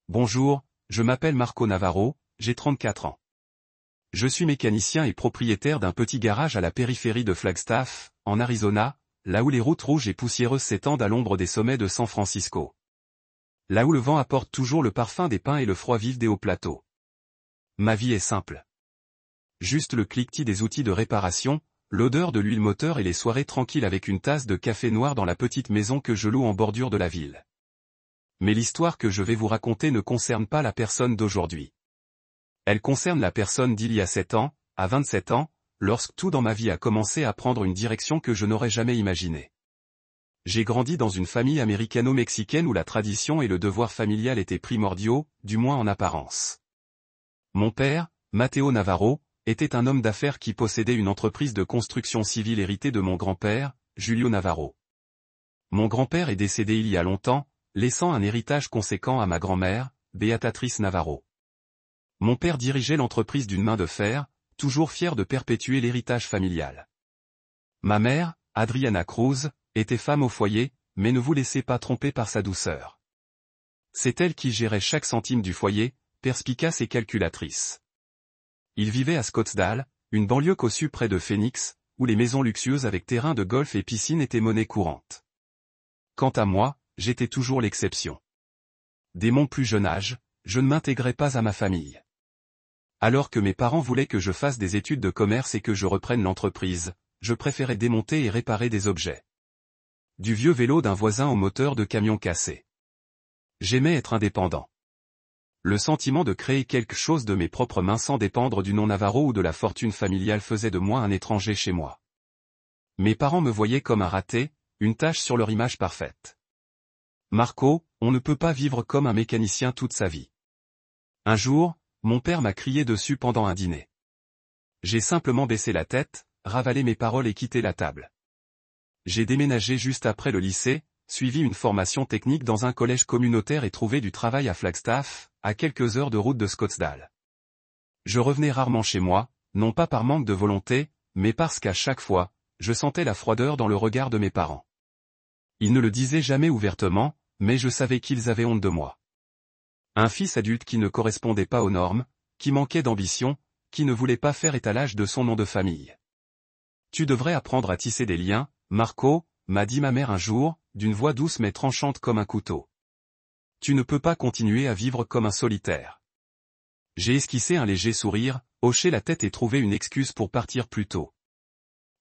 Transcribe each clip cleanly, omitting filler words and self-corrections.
Bonjour, je m'appelle Marco Navarro, j'ai 34 ans. Je suis mécanicien et propriétaire d'un petit garage à la périphérie de Flagstaff, en Arizona, là où les routes rouges et poussiéreuses s'étendent à l'ombre des sommets de San Francisco. Là où le vent apporte toujours le parfum des pins et le froid vif des hauts plateaux. Ma vie est simple. Juste le cliquetis des outils de réparation, l'odeur de l'huile moteur et les soirées tranquilles avec une tasse de café noir dans la petite maison que je loue en bordure de la ville. Mais l'histoire que je vais vous raconter ne concerne pas la personne d'aujourd'hui. Elle concerne la personne d'il y a 7 ans, à 27 ans, lorsque tout dans ma vie a commencé à prendre une direction que je n'aurais jamais imaginée. J'ai grandi dans une famille américano-mexicaine où la tradition et le devoir familial étaient primordiaux, du moins en apparence. Mon père, Mateo Navarro, était un homme d'affaires qui possédait une entreprise de construction civile héritée de mon grand-père, Julio Navarro. Mon grand-père est décédé il y a longtemps, laissant un héritage conséquent à ma grand-mère, Beatriz Navarro. Mon père dirigeait l'entreprise d'une main de fer, toujours fier de perpétuer l'héritage familial. Ma mère, Adriana Cruz, était femme au foyer, mais ne vous laissez pas tromper par sa douceur. C'est elle qui gérait chaque centime du foyer, perspicace et calculatrice. Il vivait à Scottsdale, une banlieue cossue près de Phoenix, où les maisons luxueuses avec terrain de golf et piscine étaient monnaie courante. Quant à moi, j'étais toujours l'exception. Dès mon plus jeune âge, je ne m'intégrais pas à ma famille. Alors que mes parents voulaient que je fasse des études de commerce et que je reprenne l'entreprise, je préférais démonter et réparer des objets. Du vieux vélo d'un voisin au moteur de camion cassé. J'aimais être indépendant. Le sentiment de créer quelque chose de mes propres mains sans dépendre du nom Navarro ou de la fortune familiale faisait de moi un étranger chez moi. Mes parents me voyaient comme un raté, une tache sur leur image parfaite. Marco, on ne peut pas vivre comme un mécanicien toute sa vie. Un jour, mon père m'a crié dessus pendant un dîner. J'ai simplement baissé la tête, ravalé mes paroles et quitté la table. J'ai déménagé juste après le lycée, suivi une formation technique dans un collège communautaire et trouvé du travail à Flagstaff, à quelques heures de route de Scottsdale. Je revenais rarement chez moi, non pas par manque de volonté, mais parce qu'à chaque fois, je sentais la froideur dans le regard de mes parents. Ils ne le disaient jamais ouvertement, mais je savais qu'ils avaient honte de moi. Un fils adulte qui ne correspondait pas aux normes, qui manquait d'ambition, qui ne voulait pas faire étalage de son nom de famille. Tu devrais apprendre à tisser des liens, Marco, m'a dit ma mère un jour, d'une voix douce mais tranchante comme un couteau. Tu ne peux pas continuer à vivre comme un solitaire. J'ai esquissé un léger sourire, hoché la tête et trouvé une excuse pour partir plus tôt.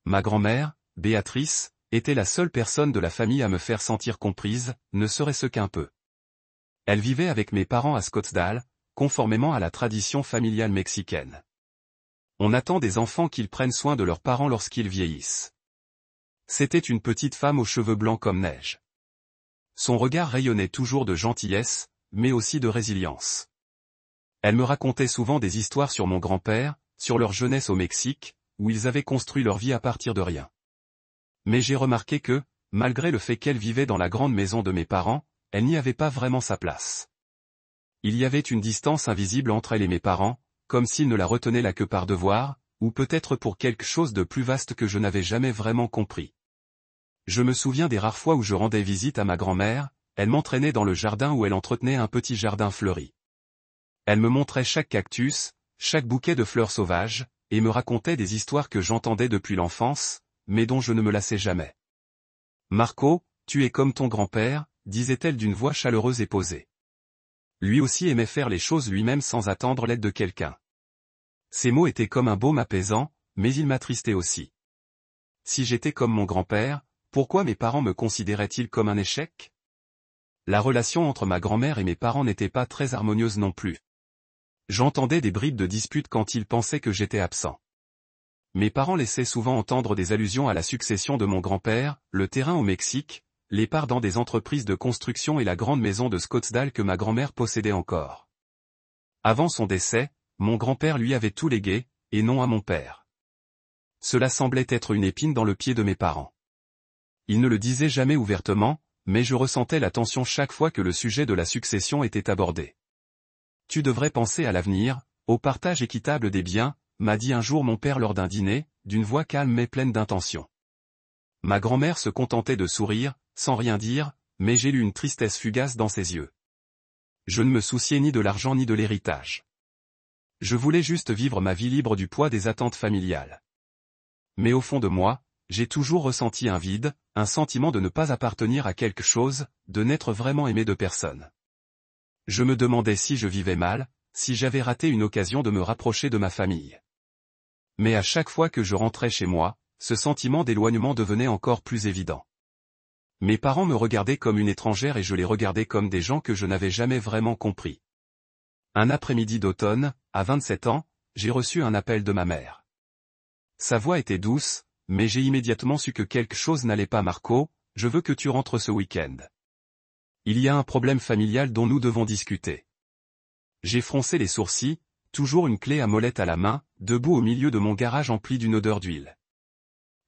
Ma grand-mère, Béatrice, était la seule personne de la famille à me faire sentir comprise, ne serait-ce qu'un peu. Elle vivait avec mes parents à Scottsdale, conformément à la tradition familiale mexicaine. On attend des enfants qu'ils prennent soin de leurs parents lorsqu'ils vieillissent. C'était une petite femme aux cheveux blancs comme neige. Son regard rayonnait toujours de gentillesse, mais aussi de résilience. Elle me racontait souvent des histoires sur mon grand-père, sur leur jeunesse au Mexique, où ils avaient construit leur vie à partir de rien. Mais j'ai remarqué que, malgré le fait qu'elle vivait dans la grande maison de mes parents, elle n'y avait pas vraiment sa place. Il y avait une distance invisible entre elle et mes parents, comme s'ils ne la retenaient là que par devoir, ou peut-être pour quelque chose de plus vaste que je n'avais jamais vraiment compris. Je me souviens des rares fois où je rendais visite à ma grand-mère, elle m'entraînait dans le jardin où elle entretenait un petit jardin fleuri. Elle me montrait chaque cactus, chaque bouquet de fleurs sauvages, et me racontait des histoires que j'entendais depuis l'enfance, mais dont je ne me lassais jamais. Marco, tu es comme ton grand-père, disait-elle d'une voix chaleureuse et posée. Lui aussi aimait faire les choses lui-même sans attendre l'aide de quelqu'un. Ces mots étaient comme un baume apaisant, mais ils m'attristaient aussi. Si j'étais comme mon grand-père, pourquoi mes parents me considéraient-ils comme un échec? La relation entre ma grand-mère et mes parents n'était pas très harmonieuse non plus. J'entendais des bribes de disputes quand ils pensaient que j'étais absent. Mes parents laissaient souvent entendre des allusions à la succession de mon grand-père, le terrain au Mexique, les parts dans des entreprises de construction et la grande maison de Scottsdale que ma grand-mère possédait encore. Avant son décès, mon grand-père lui avait tout légué, et non à mon père. Cela semblait être une épine dans le pied de mes parents. Ils ne le disaient jamais ouvertement, mais je ressentais la tension chaque fois que le sujet de la succession était abordé. Tu devrais penser à l'avenir, au partage équitable des biens, m'a dit un jour mon père lors d'un dîner, d'une voix calme mais pleine d'intention. Ma grand-mère se contentait de sourire, sans rien dire, mais j'ai lu une tristesse fugace dans ses yeux. Je ne me souciais ni de l'argent ni de l'héritage. Je voulais juste vivre ma vie libre du poids des attentes familiales. Mais au fond de moi, j'ai toujours ressenti un vide, un sentiment de ne pas appartenir à quelque chose, de n'être vraiment aimé de personne. Je me demandais si je vivais mal, si j'avais raté une occasion de me rapprocher de ma famille. Mais à chaque fois que je rentrais chez moi, ce sentiment d'éloignement devenait encore plus évident. Mes parents me regardaient comme une étrangère et je les regardais comme des gens que je n'avais jamais vraiment compris. Un après-midi d'automne, à 27 ans, j'ai reçu un appel de ma mère. Sa voix était douce, mais j'ai immédiatement su que quelque chose n'allait pas. Marco, je veux que tu rentres ce week-end. Il y a un problème familial dont nous devons discuter. J'ai froncé les sourcils, toujours une clé à molette à la main, debout au milieu de mon garage empli d'une odeur d'huile.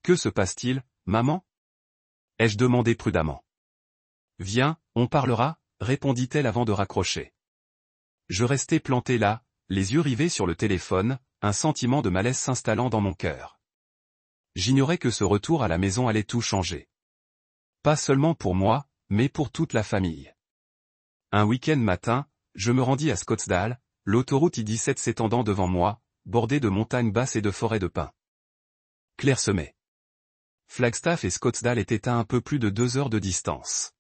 Que se passe-t-il, maman? Ai-je demandé prudemment. Viens, on parlera, répondit-elle avant de raccrocher. Je restais planté là, les yeux rivés sur le téléphone, un sentiment de malaise s'installant dans mon cœur. J'ignorais que ce retour à la maison allait tout changer. Pas seulement pour moi, mais pour toute la famille. Un week-end matin, je me rendis à Scottsdale, l'autoroute I-17 s'étendant devant moi, bordée de montagnes basses et de forêts de pins clairsemées. Flagstaff et Scottsdale étaient à un peu plus de 2 heures de distance.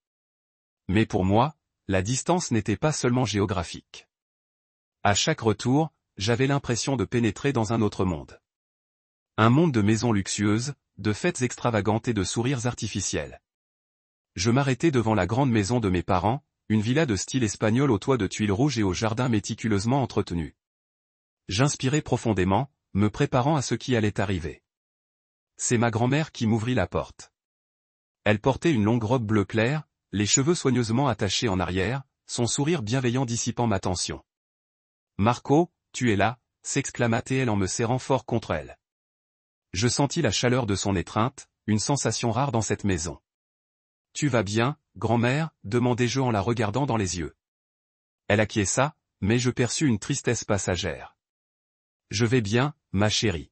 Mais pour moi, la distance n'était pas seulement géographique. À chaque retour, j'avais l'impression de pénétrer dans un autre monde. Un monde de maisons luxueuses, de fêtes extravagantes et de sourires artificiels. Je m'arrêtai devant la grande maison de mes parents, une villa de style espagnol au toit de tuiles rouges et au jardin méticuleusement entretenu. J'inspirai profondément, me préparant à ce qui allait arriver. C'est ma grand-mère qui m'ouvrit la porte. Elle portait une longue robe bleu clair, les cheveux soigneusement attachés en arrière, son sourire bienveillant dissipant ma tension. « Marco, tu es là » s'exclama-t-elle en me serrant fort contre elle. Je sentis la chaleur de son étreinte, une sensation rare dans cette maison. « Tu vas bien, grand-mère » demandai-je en la regardant dans les yeux. Elle acquiesça, mais je perçus une tristesse passagère. « Je vais bien, ma chérie.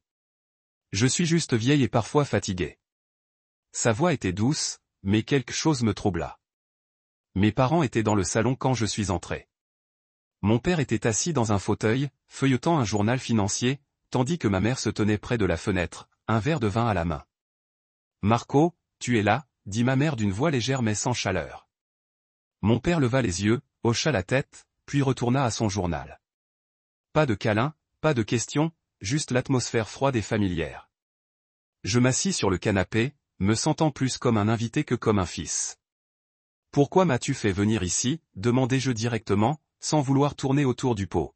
Je suis juste vieille et parfois fatiguée. » Sa voix était douce, mais quelque chose me troubla. Mes parents étaient dans le salon quand je suis entré. Mon père était assis dans un fauteuil, feuilletant un journal financier, tandis que ma mère se tenait près de la fenêtre, un verre de vin à la main. « Marco, tu es là » dit ma mère d'une voix légère mais sans chaleur. Mon père leva les yeux, hocha la tête, puis retourna à son journal. Pas de câlin, pas de questions, juste l'atmosphère froide et familière. Je m'assis sur le canapé, me sentant plus comme un invité que comme un fils. « Pourquoi m'as-tu fait venir ici » demandai-je directement, sans vouloir tourner autour du pot.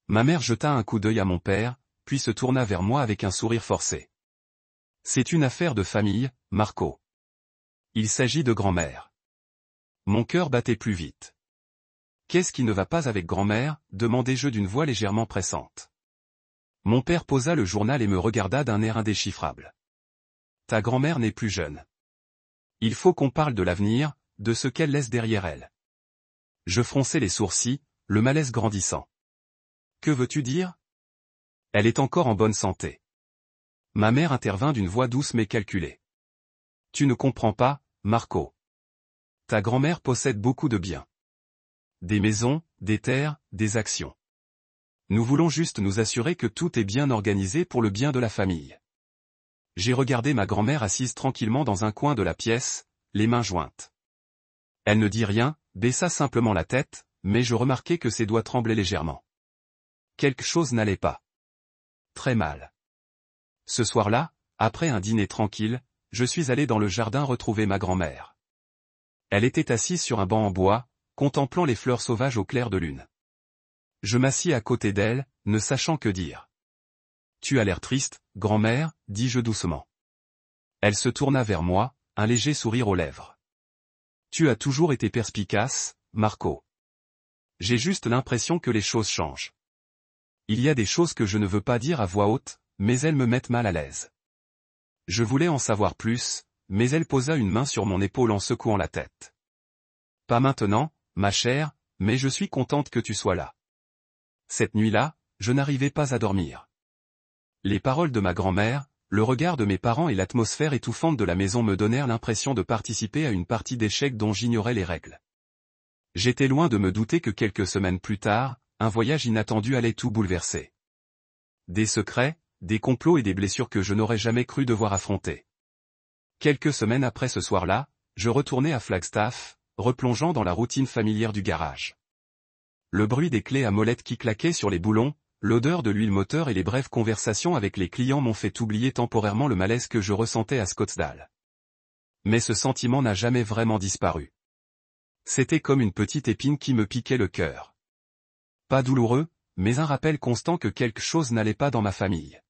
Ma mère jeta un coup d'œil à mon père, puis se tourna vers moi avec un sourire forcé. « C'est une affaire de famille, Marco. Il s'agit de grand-mère. » Mon cœur battait plus vite. « Qu'est-ce qui ne va pas avec grand-mère » demandai-je d'une voix légèrement pressante. Mon père posa le journal et me regarda d'un air indéchiffrable. « Ta grand-mère n'est plus jeune. Il faut qu'on parle de l'avenir, de ce qu'elle laisse derrière elle. » Je fronçai les sourcils, le malaise grandissant. « Que veux-tu dire ? Elle est encore en bonne santé. » Ma mère intervint d'une voix douce mais calculée. « Tu ne comprends pas, Marco. Ta grand-mère possède beaucoup de biens. Des maisons, des terres, des actions. Nous voulons juste nous assurer que tout est bien organisé pour le bien de la famille. » J'ai regardé ma grand-mère assise tranquillement dans un coin de la pièce, les mains jointes. Elle ne dit rien, baissa simplement la tête, mais je remarquai que ses doigts tremblaient légèrement. Quelque chose n'allait pas. Très mal. Ce soir-là, après un dîner tranquille, je suis allé dans le jardin retrouver ma grand-mère. Elle était assise sur un banc en bois, contemplant les fleurs sauvages au clair de lune. Je m'assis à côté d'elle, ne sachant que dire. « Tu as l'air triste, grand-mère » dis-je doucement. Elle se tourna vers moi, un léger sourire aux lèvres. « Tu as toujours été perspicace, Marco. J'ai juste l'impression que les choses changent. Il y a des choses que je ne veux pas dire à voix haute, mais elles me mettent mal à l'aise. » Je voulais en savoir plus, mais elle posa une main sur mon épaule en secouant la tête. « Pas maintenant, ma chère, mais je suis contente que tu sois là. » Cette nuit-là, je n'arrivais pas à dormir. Les paroles de ma grand-mère, le regard de mes parents et l'atmosphère étouffante de la maison me donnèrent l'impression de participer à une partie d'échecs dont j'ignorais les règles. J'étais loin de me douter que quelques semaines plus tard, un voyage inattendu allait tout bouleverser. Des secrets, des complots et des blessures que je n'aurais jamais cru devoir affronter. Quelques semaines après ce soir-là, je retournais à Flagstaff, replongeant dans la routine familière du garage. Le bruit des clés à molette qui claquaient sur les boulons, l'odeur de l'huile moteur et les brèves conversations avec les clients m'ont fait oublier temporairement le malaise que je ressentais à Scottsdale. Mais ce sentiment n'a jamais vraiment disparu. C'était comme une petite épine qui me piquait le cœur. Pas douloureux, mais un rappel constant que quelque chose n'allait pas dans ma famille.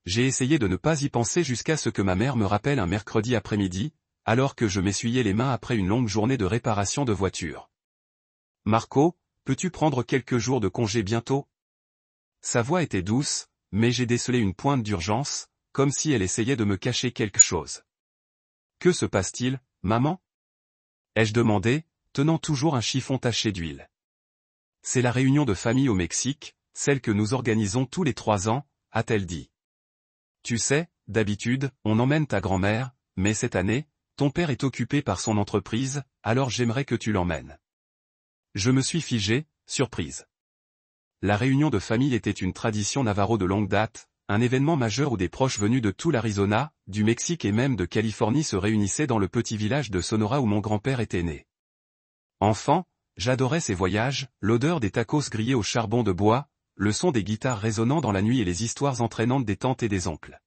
J'ai essayé de ne pas y penser jusqu'à ce que ma mère me rappelle un mercredi après-midi, alors que je m'essuyais les mains après une longue journée de réparation de voiture. « Marco, peux-tu prendre quelques jours de congé bientôt ?» Sa voix était douce, mais j'ai décelé une pointe d'urgence, comme si elle essayait de me cacher quelque chose. « Que se passe-t-il, maman ?» ai-je demandé, tenant toujours un chiffon taché d'huile. « C'est la réunion de famille au Mexique, celle que nous organisons tous les 3 ans, a-t-elle dit. Tu sais, d'habitude, on emmène ta grand-mère, mais cette année, ton père est occupé par son entreprise, alors j'aimerais que tu l'emmènes. Je me suis figé, surprise. La réunion de famille était une tradition navajo de longue date, un événement majeur où des proches venus de tout l'Arizona, du Mexique et même de Californie se réunissaient dans le petit village de Sonora où mon grand-père était né. Enfant, j'adorais ces voyages, l'odeur des tacos grillés au charbon de bois, le son des guitares résonnant dans la nuit et les histoires entraînantes des tantes et des oncles.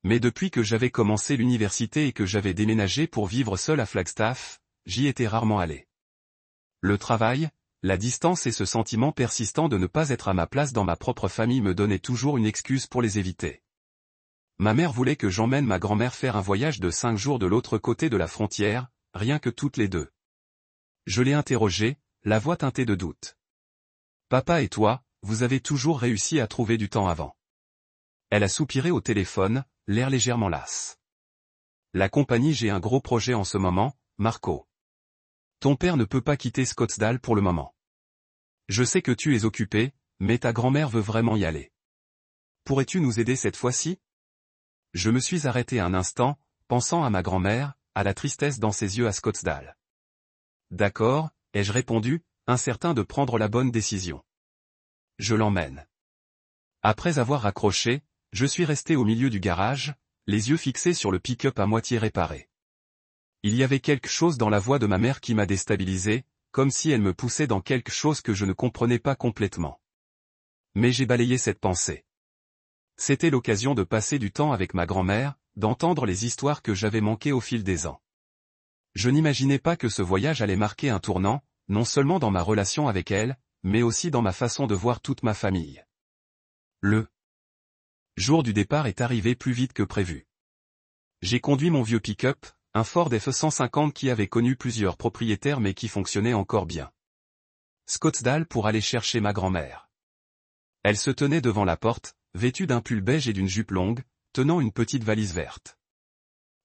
Mais depuis que j'avais commencé l'université et que j'avais déménagé pour vivre seul à Flagstaff, j'y étais rarement allé. Le travail, la distance et ce sentiment persistant de ne pas être à ma place dans ma propre famille me donnaient toujours une excuse pour les éviter. Ma mère voulait que j'emmène ma grand-mère faire un voyage de 5 jours de l'autre côté de la frontière, rien que toutes les deux. Je l'ai interrogée, la voix teintée de doute. « Papa et toi, vous avez toujours réussi à trouver du temps avant. » Elle a soupiré au téléphone, l'air légèrement lasse. « La compagnie, j'ai un gros projet en ce moment, Marco. Ton père ne peut pas quitter Scottsdale pour le moment. Je sais que tu es occupé, mais ta grand-mère veut vraiment y aller. Pourrais-tu nous aider cette fois-ci ?» Je me suis arrêté un instant, pensant à ma grand-mère, à la tristesse dans ses yeux à Scottsdale. « D'accord, ai-je répondu, incertain de prendre la bonne décision. Je l'emmène. Après avoir raccroché, je suis resté au milieu du garage, les yeux fixés sur le pick-up à moitié réparé. Il y avait quelque chose dans la voix de ma mère qui m'a déstabilisé, comme si elle me poussait dans quelque chose que je ne comprenais pas complètement. Mais j'ai balayé cette pensée. C'était l'occasion de passer du temps avec ma grand-mère, d'entendre les histoires que j'avais manquées au fil des ans. Je n'imaginais pas que ce voyage allait marquer un tournant, non seulement dans ma relation avec elle, mais aussi dans ma façon de voir toute ma famille. Le jour du départ est arrivé plus vite que prévu. J'ai conduit mon vieux pick-up, un Ford F-150 qui avait connu plusieurs propriétaires mais qui fonctionnait encore bien. Scottsdale pour aller chercher ma grand-mère. Elle se tenait devant la porte, vêtue d'un pull beige et d'une jupe longue, tenant une petite valise verte.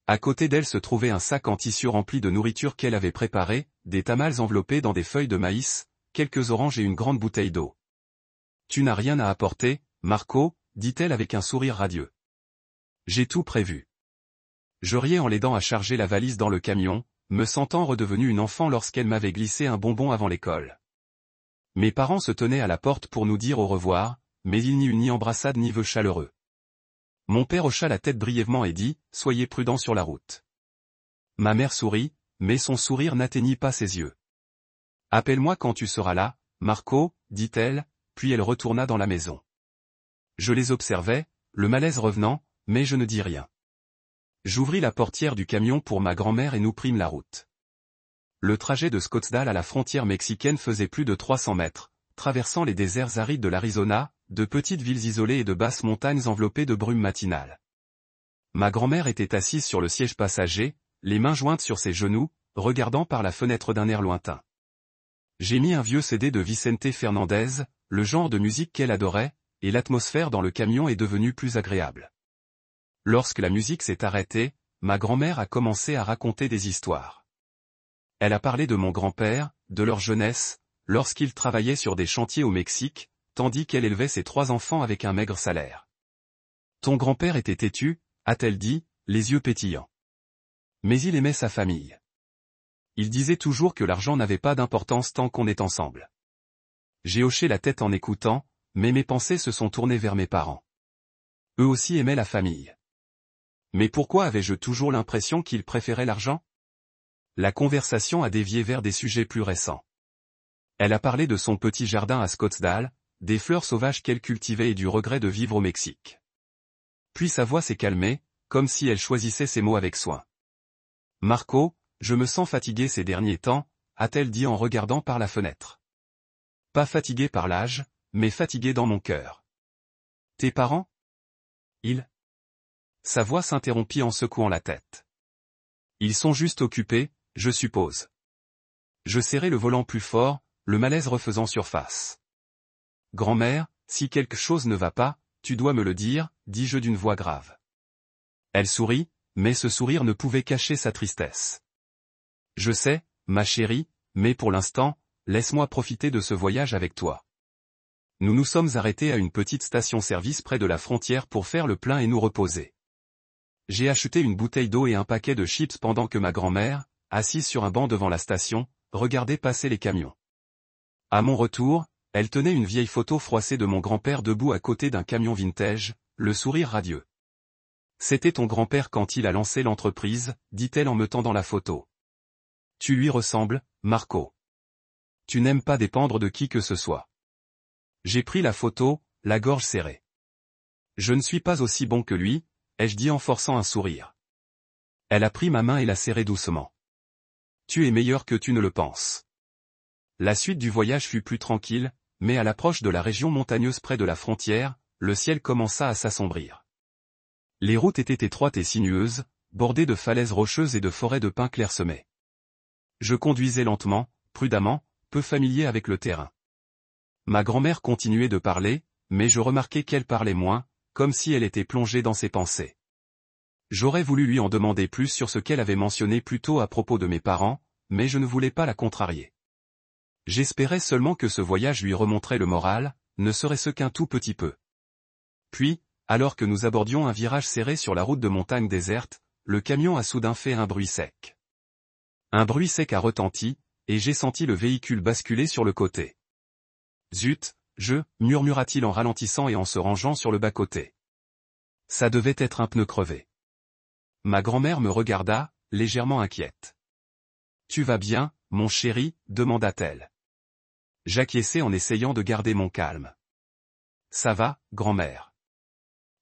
À côté d'elle se trouvait un sac en tissu rempli de nourriture qu'elle avait préparée, des tamales enveloppés dans des feuilles de maïs, quelques oranges et une grande bouteille d'eau. « Tu n'as rien à apporter, Marco ?» dit-elle avec un sourire radieux. « J'ai tout prévu. » Je riais en l'aidant à charger la valise dans le camion, me sentant redevenu une enfant lorsqu'elle m'avait glissé un bonbon avant l'école. Mes parents se tenaient à la porte pour nous dire au revoir, mais il n'y eut ni embrassade ni vœux chaleureux. Mon père hocha la tête brièvement et dit « Soyez prudents sur la route. » Ma mère sourit, mais son sourire n'atteignit pas ses yeux. « Appelle-moi quand tu seras là, Marco, dit-elle, puis elle retourna dans la maison. Je les observais, le malaise revenant, mais je ne dis rien. J'ouvris la portière du camion pour ma grand-mère et nous prîmes la route. Le trajet de Scottsdale à la frontière mexicaine faisait plus de 300 mètres, traversant les déserts arides de l'Arizona, de petites villes isolées et de basses montagnes enveloppées de brume matinale. Ma grand-mère était assise sur le siège passager, les mains jointes sur ses genoux, regardant par la fenêtre d'un air lointain. J'ai mis un vieux CD de Vicente Fernandez, le genre de musique qu'elle adorait, et l'atmosphère dans le camion est devenue plus agréable. Lorsque la musique s'est arrêtée, ma grand-mère a commencé à raconter des histoires. Elle a parlé de mon grand-père, de leur jeunesse, lorsqu'ils travaillaient sur des chantiers au Mexique, tandis qu'elle élevait ses 3 enfants avec un maigre salaire. Ton grand-père était têtu, a-t-elle dit, les yeux pétillants. Mais il aimait sa famille. Il disait toujours que l'argent n'avait pas d'importance tant qu'on est ensemble. J'ai hoché la tête en écoutant, mais mes pensées se sont tournées vers mes parents. Eux aussi aimaient la famille. Mais pourquoi avais-je toujours l'impression qu'ils préféraient l'argent? La conversation a dévié vers des sujets plus récents. Elle a parlé de son petit jardin à Scottsdale, des fleurs sauvages qu'elle cultivait et du regret de vivre au Mexique. Puis sa voix s'est calmée, comme si elle choisissait ses mots avec soin. Marco, je me sens fatiguée ces derniers temps, a-t-elle dit en regardant par la fenêtre. Pas fatiguée par l'âge, mais fatiguée dans mon cœur. Tes parents? Ils? Sa voix s'interrompit en secouant la tête. Ils sont juste occupés, je suppose. Je serrai le volant plus fort, le malaise refaisant surface. Grand-mère, si quelque chose ne va pas, tu dois me le dire, dis-je d'une voix grave. Elle sourit, mais ce sourire ne pouvait cacher sa tristesse. Je sais, ma chérie, mais pour l'instant, laisse-moi profiter de ce voyage avec toi. Nous nous sommes arrêtés à une petite station-service près de la frontière pour faire le plein et nous reposer. J'ai acheté une bouteille d'eau et un paquet de chips pendant que ma grand-mère, assise sur un banc devant la station, regardait passer les camions. À mon retour, elle tenait une vieille photo froissée de mon grand-père debout à côté d'un camion vintage, le sourire radieux. C'était ton grand-père quand il a lancé l'entreprise, dit-elle en me tendant la photo. Tu lui ressembles, Marco. Tu n'aimes pas dépendre de qui que ce soit. J'ai pris la photo, la gorge serrée. Je ne suis pas aussi bon que lui, ai-je dit en forçant un sourire. Elle a pris ma main et l'a serrée doucement. Tu es meilleur que tu ne le penses. La suite du voyage fut plus tranquille, mais à l'approche de la région montagneuse près de la frontière, le ciel commença à s'assombrir. Les routes étaient étroites et sinueuses, bordées de falaises rocheuses et de forêts de pins clairsemés. Je conduisais lentement, prudemment, peu familier avec le terrain. Ma grand-mère continuait de parler, mais je remarquais qu'elle parlait moins, comme si elle était plongée dans ses pensées. J'aurais voulu lui en demander plus sur ce qu'elle avait mentionné plus tôt à propos de mes parents, mais je ne voulais pas la contrarier. J'espérais seulement que ce voyage lui remonterait le moral, ne serait-ce qu'un tout petit peu. Puis, alors que nous abordions un virage serré sur la route de montagne déserte, le camion a soudain fait un bruit sec. Un bruit sec a retenti, et j'ai senti le véhicule basculer sur le côté. Zut, murmura-t-il en ralentissant et en se rangeant sur le bas-côté. Ça devait être un pneu crevé. Ma grand-mère me regarda, légèrement inquiète. Tu vas bien, mon chéri, demanda-t-elle. J'acquiesçai en essayant de garder mon calme. Ça va, grand-mère.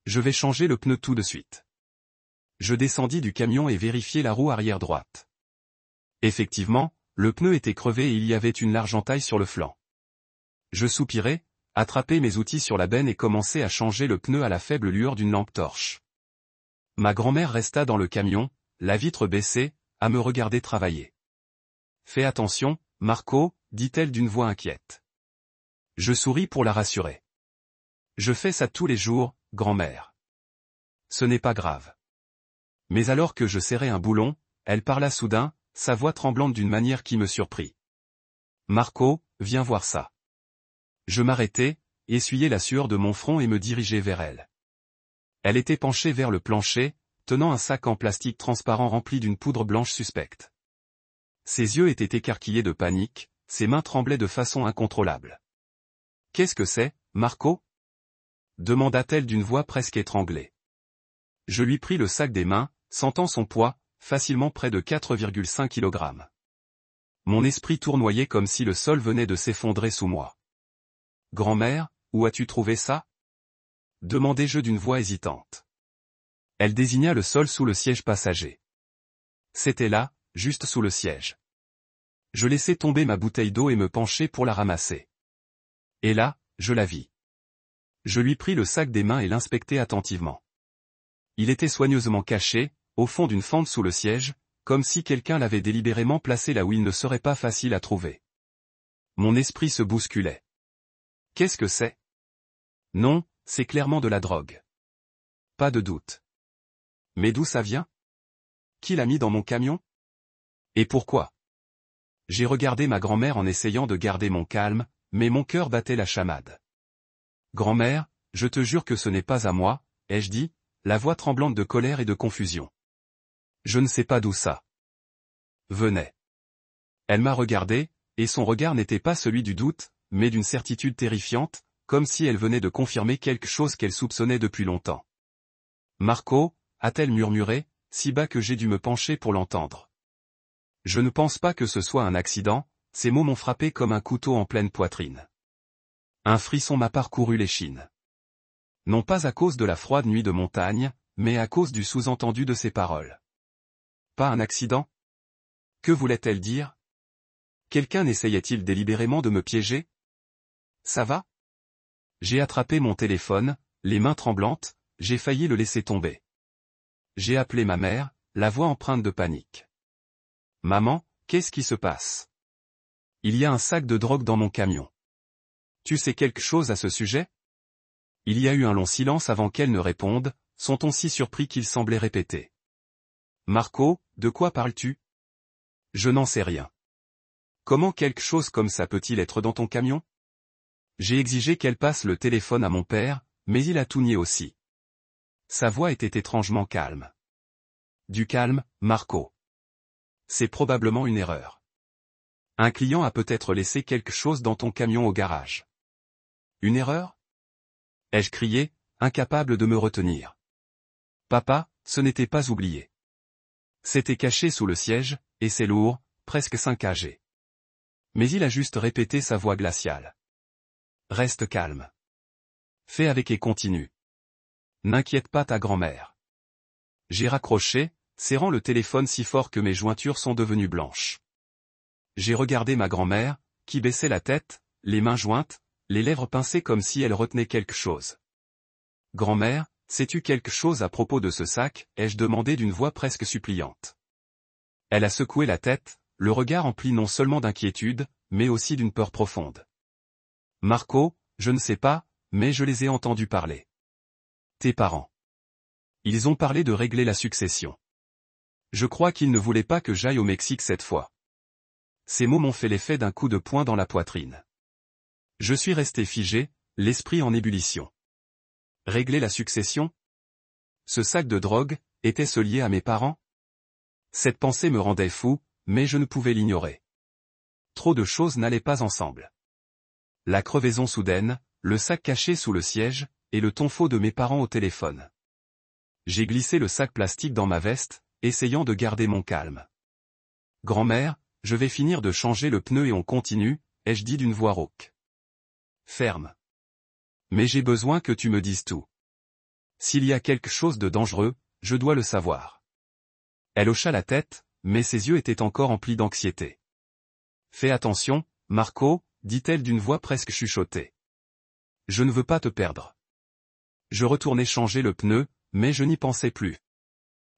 Je vais changer le pneu tout de suite. Je descendis du camion et vérifiai la roue arrière droite. Effectivement, le pneu était crevé et il y avait une large entaille sur le flanc. Je soupirai, attrapai mes outils sur la benne et commençai à changer le pneu à la faible lueur d'une lampe torche. Ma grand-mère resta dans le camion, la vitre baissée, à me regarder travailler. Fais attention, Marco, dit-elle d'une voix inquiète. Je souris pour la rassurer. Je fais ça tous les jours, grand-mère. Ce n'est pas grave. Mais alors que je serrais un boulon, elle parla soudain, sa voix tremblante d'une manière qui me surprit. Marco, viens voir ça. Je m'arrêtai, essuyai la sueur de mon front et me dirigeai vers elle. Elle était penchée vers le plancher, tenant un sac en plastique transparent rempli d'une poudre blanche suspecte. Ses yeux étaient écarquillés de panique, ses mains tremblaient de façon incontrôlable. « Qu'est-ce que c'est, Marco ?» demanda-t-elle d'une voix presque étranglée. Je lui pris le sac des mains, sentant son poids, facilement près de 4,5 kg. Mon esprit tournoyait comme si le sol venait de s'effondrer sous moi. « Grand-mère, où as-tu trouvé ça ?» demandai-je d'une voix hésitante. Elle désigna le sol sous le siège passager. C'était là, juste sous le siège. Je laissai tomber ma bouteille d'eau et me penchai pour la ramasser. Et là, je la vis. Je lui pris le sac des mains et l'inspectai attentivement. Il était soigneusement caché, au fond d'une fente sous le siège, comme si quelqu'un l'avait délibérément placé là où il ne serait pas facile à trouver. Mon esprit se bousculait. Qu'est-ce que c'est ? Non, c'est clairement de la drogue. Pas de doute. Mais d'où ça vient ? Qui l'a mis dans mon camion ? Et pourquoi ? J'ai regardé ma grand-mère en essayant de garder mon calme, mais mon cœur battait la chamade. Grand-mère, je te jure que ce n'est pas à moi, ai-je dit, la voix tremblante de colère et de confusion. Je ne sais pas d'où ça venait. Elle m'a regardé, et son regard n'était pas celui du doute, mais d'une certitude terrifiante, comme si elle venait de confirmer quelque chose qu'elle soupçonnait depuis longtemps. « Marco » a-t-elle murmuré, si bas que j'ai dû me pencher pour l'entendre. Je ne pense pas que ce soit un accident, ces mots m'ont frappé comme un couteau en pleine poitrine. Un frisson m'a parcouru l'échine. Non pas à cause de la froide nuit de montagne, mais à cause du sous-entendu de ses paroles. Pas un accident? Que voulait-elle dire? Quelqu'un essayait-il délibérément de me piéger? Ça va? J'ai attrapé mon téléphone, les mains tremblantes, j'ai failli le laisser tomber. J'ai appelé ma mère, la voix empreinte de panique. Maman, qu'est-ce qui se passe? Il y a un sac de drogue dans mon camion. Tu sais quelque chose à ce sujet? Il y a eu un long silence avant qu'elle ne réponde, son ton si surpris qu'il semblait répéter. Marco, de quoi parles-tu? Je n'en sais rien. Comment quelque chose comme ça peut-il être dans ton camion? J'ai exigé qu'elle passe le téléphone à mon père, mais il a tout nié aussi. Sa voix était étrangement calme. Du calme, Marco. C'est probablement une erreur. Un client a peut-être laissé quelque chose dans ton camion au garage. Une erreur? Ai-je crié, incapable de me retenir. Papa, ce n'était pas oublié. C'était caché sous le siège, et c'est lourd, presque 5 kg. Mais il a juste répété sa voix glaciale. Reste calme. Fais avec et continue. N'inquiète pas ta grand-mère. J'ai raccroché, serrant le téléphone si fort que mes jointures sont devenues blanches. J'ai regardé ma grand-mère, qui baissait la tête, les mains jointes, les lèvres pincées comme si elle retenait quelque chose. Grand-mère, sais-tu quelque chose à propos de ce sac? Ai-je demandé d'une voix presque suppliante. Elle a secoué la tête, le regard empli non seulement d'inquiétude, mais aussi d'une peur profonde. Marco, je ne sais pas, mais je les ai entendus parler. Tes parents. Ils ont parlé de régler la succession. Je crois qu'ils ne voulaient pas que j'aille au Mexique cette fois. Ces mots m'ont fait l'effet d'un coup de poing dans la poitrine. Je suis resté figé, l'esprit en ébullition. Régler la succession? Ce sac de drogue, était-ce lié à mes parents? Cette pensée me rendait fou, mais je ne pouvais l'ignorer. Trop de choses n'allaient pas ensemble. La crevaison soudaine, le sac caché sous le siège, et le ton faux de mes parents au téléphone. J'ai glissé le sac plastique dans ma veste, essayant de garder mon calme. Grand-mère, je vais finir de changer le pneu et on continue, ai-je dit d'une voix rauque. Ferme. Mais j'ai besoin que tu me dises tout. S'il y a quelque chose de dangereux, je dois le savoir. Elle hocha la tête, mais ses yeux étaient encore emplis d'anxiété. Fais attention, Marco, dit-elle d'une voix presque chuchotée. Je ne veux pas te perdre. Je retournai changer le pneu, mais je n'y pensais plus.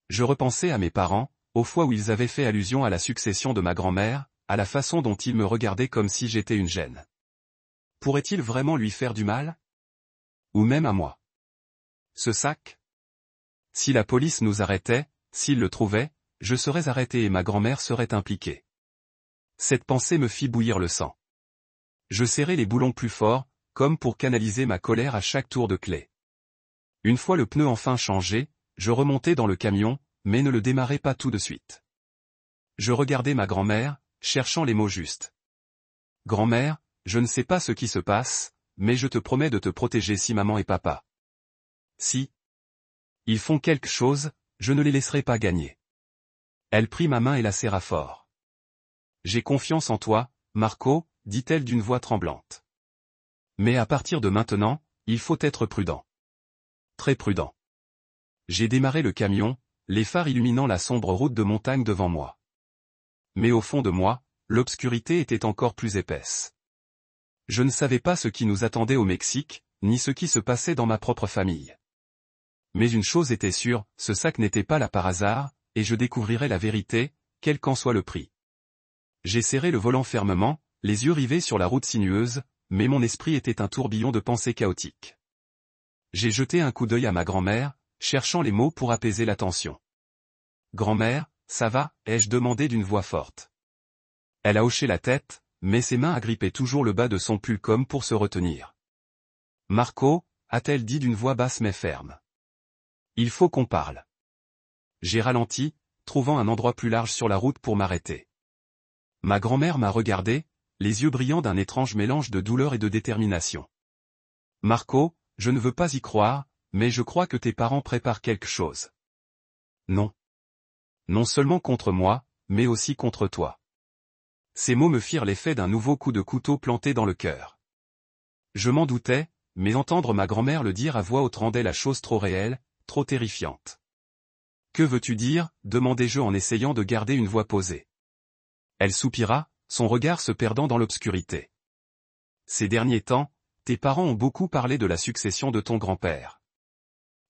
Je repensais à mes parents, aux fois où ils avaient fait allusion à la succession de ma grand-mère, à la façon dont ils me regardaient comme si j'étais une gêne. Pourrait-il vraiment lui faire du mal? Ou même à moi? Ce sac? Si la police nous arrêtait, s'ils le trouvaient, je serais arrêté et ma grand-mère serait impliquée. Cette pensée me fit bouillir le sang. Je serrai les boulons plus fort, comme pour canaliser ma colère à chaque tour de clé. Une fois le pneu enfin changé, je remontai dans le camion, mais ne le démarrai pas tout de suite. Je regardai ma grand-mère, cherchant les mots justes. Grand-mère, je ne sais pas ce qui se passe, mais je te promets de te protéger si maman et papa. Si ils font quelque chose, je ne les laisserai pas gagner. Elle prit ma main et la serra fort. J'ai confiance en toi, Marco, dit-elle d'une voix tremblante. Mais à partir de maintenant, il faut être prudent. Très prudent. J'ai démarré le camion, les phares illuminant la sombre route de montagne devant moi. Mais au fond de moi, l'obscurité était encore plus épaisse. Je ne savais pas ce qui nous attendait au Mexique, ni ce qui se passait dans ma propre famille. Mais une chose était sûre, ce sac n'était pas là par hasard, et je découvrirais la vérité, quel qu'en soit le prix. J'ai serré le volant fermement, les yeux rivés sur la route sinueuse, mais mon esprit était un tourbillon de pensées chaotiques. J'ai jeté un coup d'œil à ma grand-mère, cherchant les mots pour apaiser la tension. Grand-mère, ça va, ai-je demandé d'une voix forte. Elle a hoché la tête, mais ses mains agrippaient toujours le bas de son pull comme pour se retenir. Marco, a-t-elle dit d'une voix basse mais ferme. Il faut qu'on parle. J'ai ralenti, trouvant un endroit plus large sur la route pour m'arrêter. Ma grand-mère m'a regardé, les yeux brillants d'un étrange mélange de douleur et de détermination. Marco, je ne veux pas y croire, mais je crois que tes parents préparent quelque chose. Non. Non seulement contre moi, mais aussi contre toi. Ces mots me firent l'effet d'un nouveau coup de couteau planté dans le cœur. Je m'en doutais, mais entendre ma grand-mère le dire à voix haute rendait la chose trop réelle, trop terrifiante. Que veux-tu dire, demandai-je en essayant de garder une voix posée. Elle soupira, son regard se perdant dans l'obscurité. Ces derniers temps, tes parents ont beaucoup parlé de la succession de ton grand-père.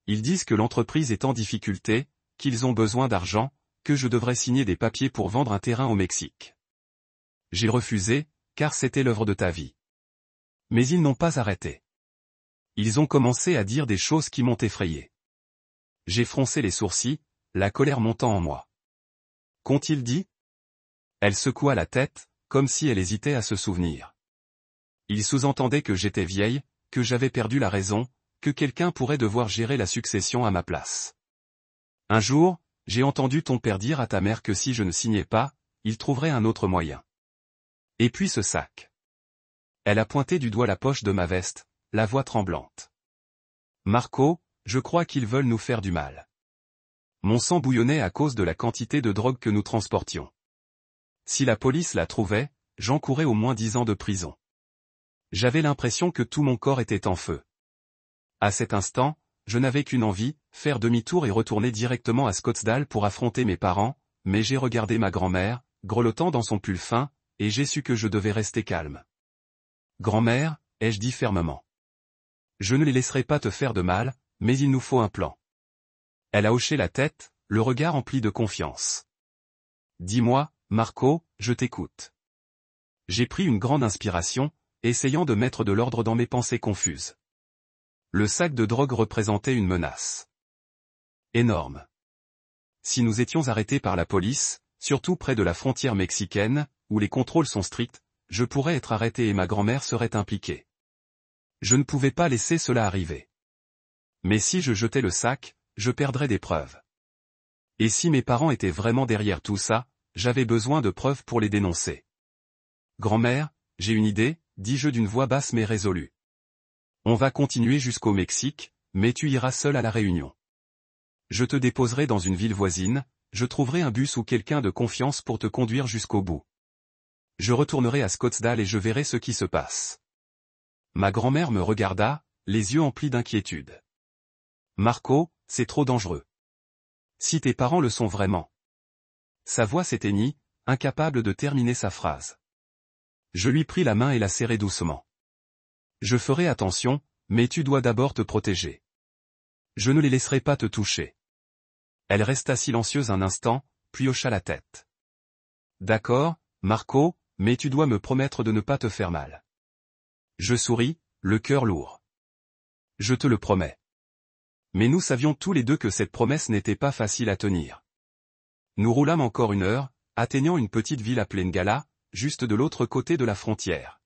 Ils disent que l'entreprise est en difficulté, qu'ils ont besoin d'argent, que je devrais signer des papiers pour vendre un terrain au Mexique. J'ai refusé, car c'était l'œuvre de ta vie. Mais ils n'ont pas arrêté. Ils ont commencé à dire des choses qui m'ont effrayé. J'ai froncé les sourcils, la colère montant en moi. Qu'ont-ils dit? Elle secoua la tête, comme si elle hésitait à se souvenir. Ils sous-entendaient que j'étais vieille, que j'avais perdu la raison, que quelqu'un pourrait devoir gérer la succession à ma place. Un jour, j'ai entendu ton père dire à ta mère que si je ne signais pas, il trouverait un autre moyen. Et puis ce sac. Elle a pointé du doigt la poche de ma veste, la voix tremblante. Marco, je crois qu'ils veulent nous faire du mal. Mon sang bouillonnait à cause de la quantité de drogue que nous transportions. Si la police la trouvait, j'encourais au moins 10 ans de prison. J'avais l'impression que tout mon corps était en feu. À cet instant, je n'avais qu'une envie, faire demi-tour et retourner directement à Scottsdale pour affronter mes parents, mais j'ai regardé ma grand-mère, grelottant dans son pull fin, et j'ai su que je devais rester calme. Grand-mère, ai-je dit fermement. Je ne les laisserai pas te faire de mal, mais il nous faut un plan. Elle a hoché la tête, le regard empli de confiance. Dis-moi, Marco, je t'écoute. J'ai pris une grande inspiration, essayant de mettre de l'ordre dans mes pensées confuses. Le sac de drogue représentait une menace. Énorme. Si nous étions arrêtés par la police, surtout près de la frontière mexicaine, où les contrôles sont stricts, je pourrais être arrêté et ma grand-mère serait impliquée. Je ne pouvais pas laisser cela arriver. Mais si je jetais le sac, je perdrais des preuves. Et si mes parents étaient vraiment derrière tout ça, j'avais besoin de preuves pour les dénoncer. Grand-mère, j'ai une idée, dis-je d'une voix basse mais résolue. On va continuer jusqu'au Mexique, mais tu iras seul à la Réunion. Je te déposerai dans une ville voisine, je trouverai un bus ou quelqu'un de confiance pour te conduire jusqu'au bout. Je retournerai à Scottsdale et je verrai ce qui se passe. Ma grand-mère me regarda, les yeux emplis d'inquiétude. Marco, c'est trop dangereux. Si tes parents le sont vraiment. Sa voix s'éteignit, incapable de terminer sa phrase. Je lui pris la main et la serrai doucement. Je ferai attention, mais tu dois d'abord te protéger. Je ne les laisserai pas te toucher. Elle resta silencieuse un instant, puis hocha la tête. D'accord, Marco, mais tu dois me promettre de ne pas te faire mal. Je souris, le cœur lourd. Je te le promets. Mais nous savions tous les deux que cette promesse n'était pas facile à tenir. Nous roulâmes encore 1 heure, atteignant une petite ville appelée Ngala, juste de l'autre côté de la frontière.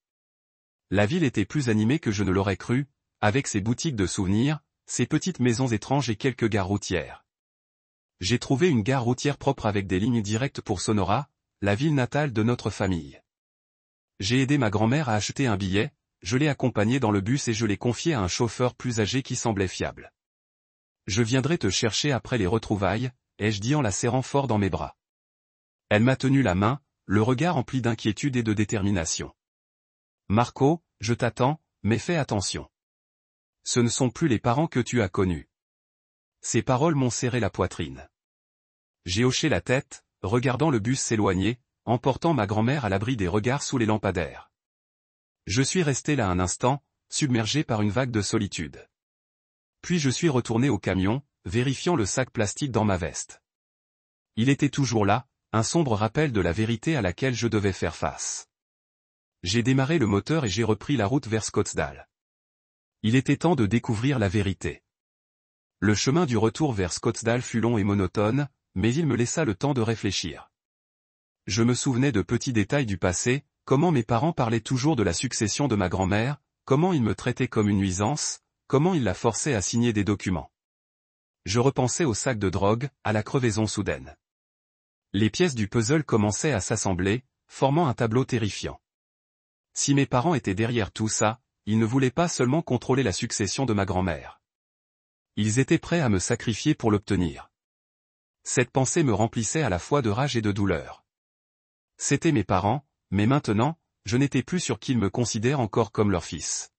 La ville était plus animée que je ne l'aurais cru, avec ses boutiques de souvenirs, ses petites maisons étranges et quelques gares routières. J'ai trouvé une gare routière propre avec des lignes directes pour Sonora, la ville natale de notre famille. J'ai aidé ma grand-mère à acheter un billet, je l'ai accompagnée dans le bus et je l'ai confié à un chauffeur plus âgé qui semblait fiable. Je viendrai te chercher après les retrouvailles, ai-je dit en la serrant fort dans mes bras. Elle m'a tenu la main, le regard empli d'inquiétude et de détermination. Marco, je t'attends, mais fais attention. Ce ne sont plus les parents que tu as connus. Ces paroles m'ont serré la poitrine. J'ai hoché la tête, regardant le bus s'éloigner, emportant ma grand-mère à l'abri des regards sous les lampadaires. Je suis resté là un instant, submergé par une vague de solitude. Puis je suis retourné au camion, vérifiant le sac plastique dans ma veste. Il était toujours là, un sombre rappel de la vérité à laquelle je devais faire face. J'ai démarré le moteur et j'ai repris la route vers Scottsdale. Il était temps de découvrir la vérité. Le chemin du retour vers Scottsdale fut long et monotone, mais il me laissa le temps de réfléchir. Je me souvenais de petits détails du passé, comment mes parents parlaient toujours de la succession de ma grand-mère, comment ils me traitaient comme une nuisance, comment ils la forçaient à signer des documents. Je repensais au sac de drogue, à la crevaison soudaine. Les pièces du puzzle commençaient à s'assembler, formant un tableau terrifiant. Si mes parents étaient derrière tout ça, ils ne voulaient pas seulement contrôler la succession de ma grand-mère. Ils étaient prêts à me sacrifier pour l'obtenir. Cette pensée me remplissait à la fois de rage et de douleur. C'étaient mes parents, mais maintenant, je n'étais plus sûr qu'ils me considèrent encore comme leur fils.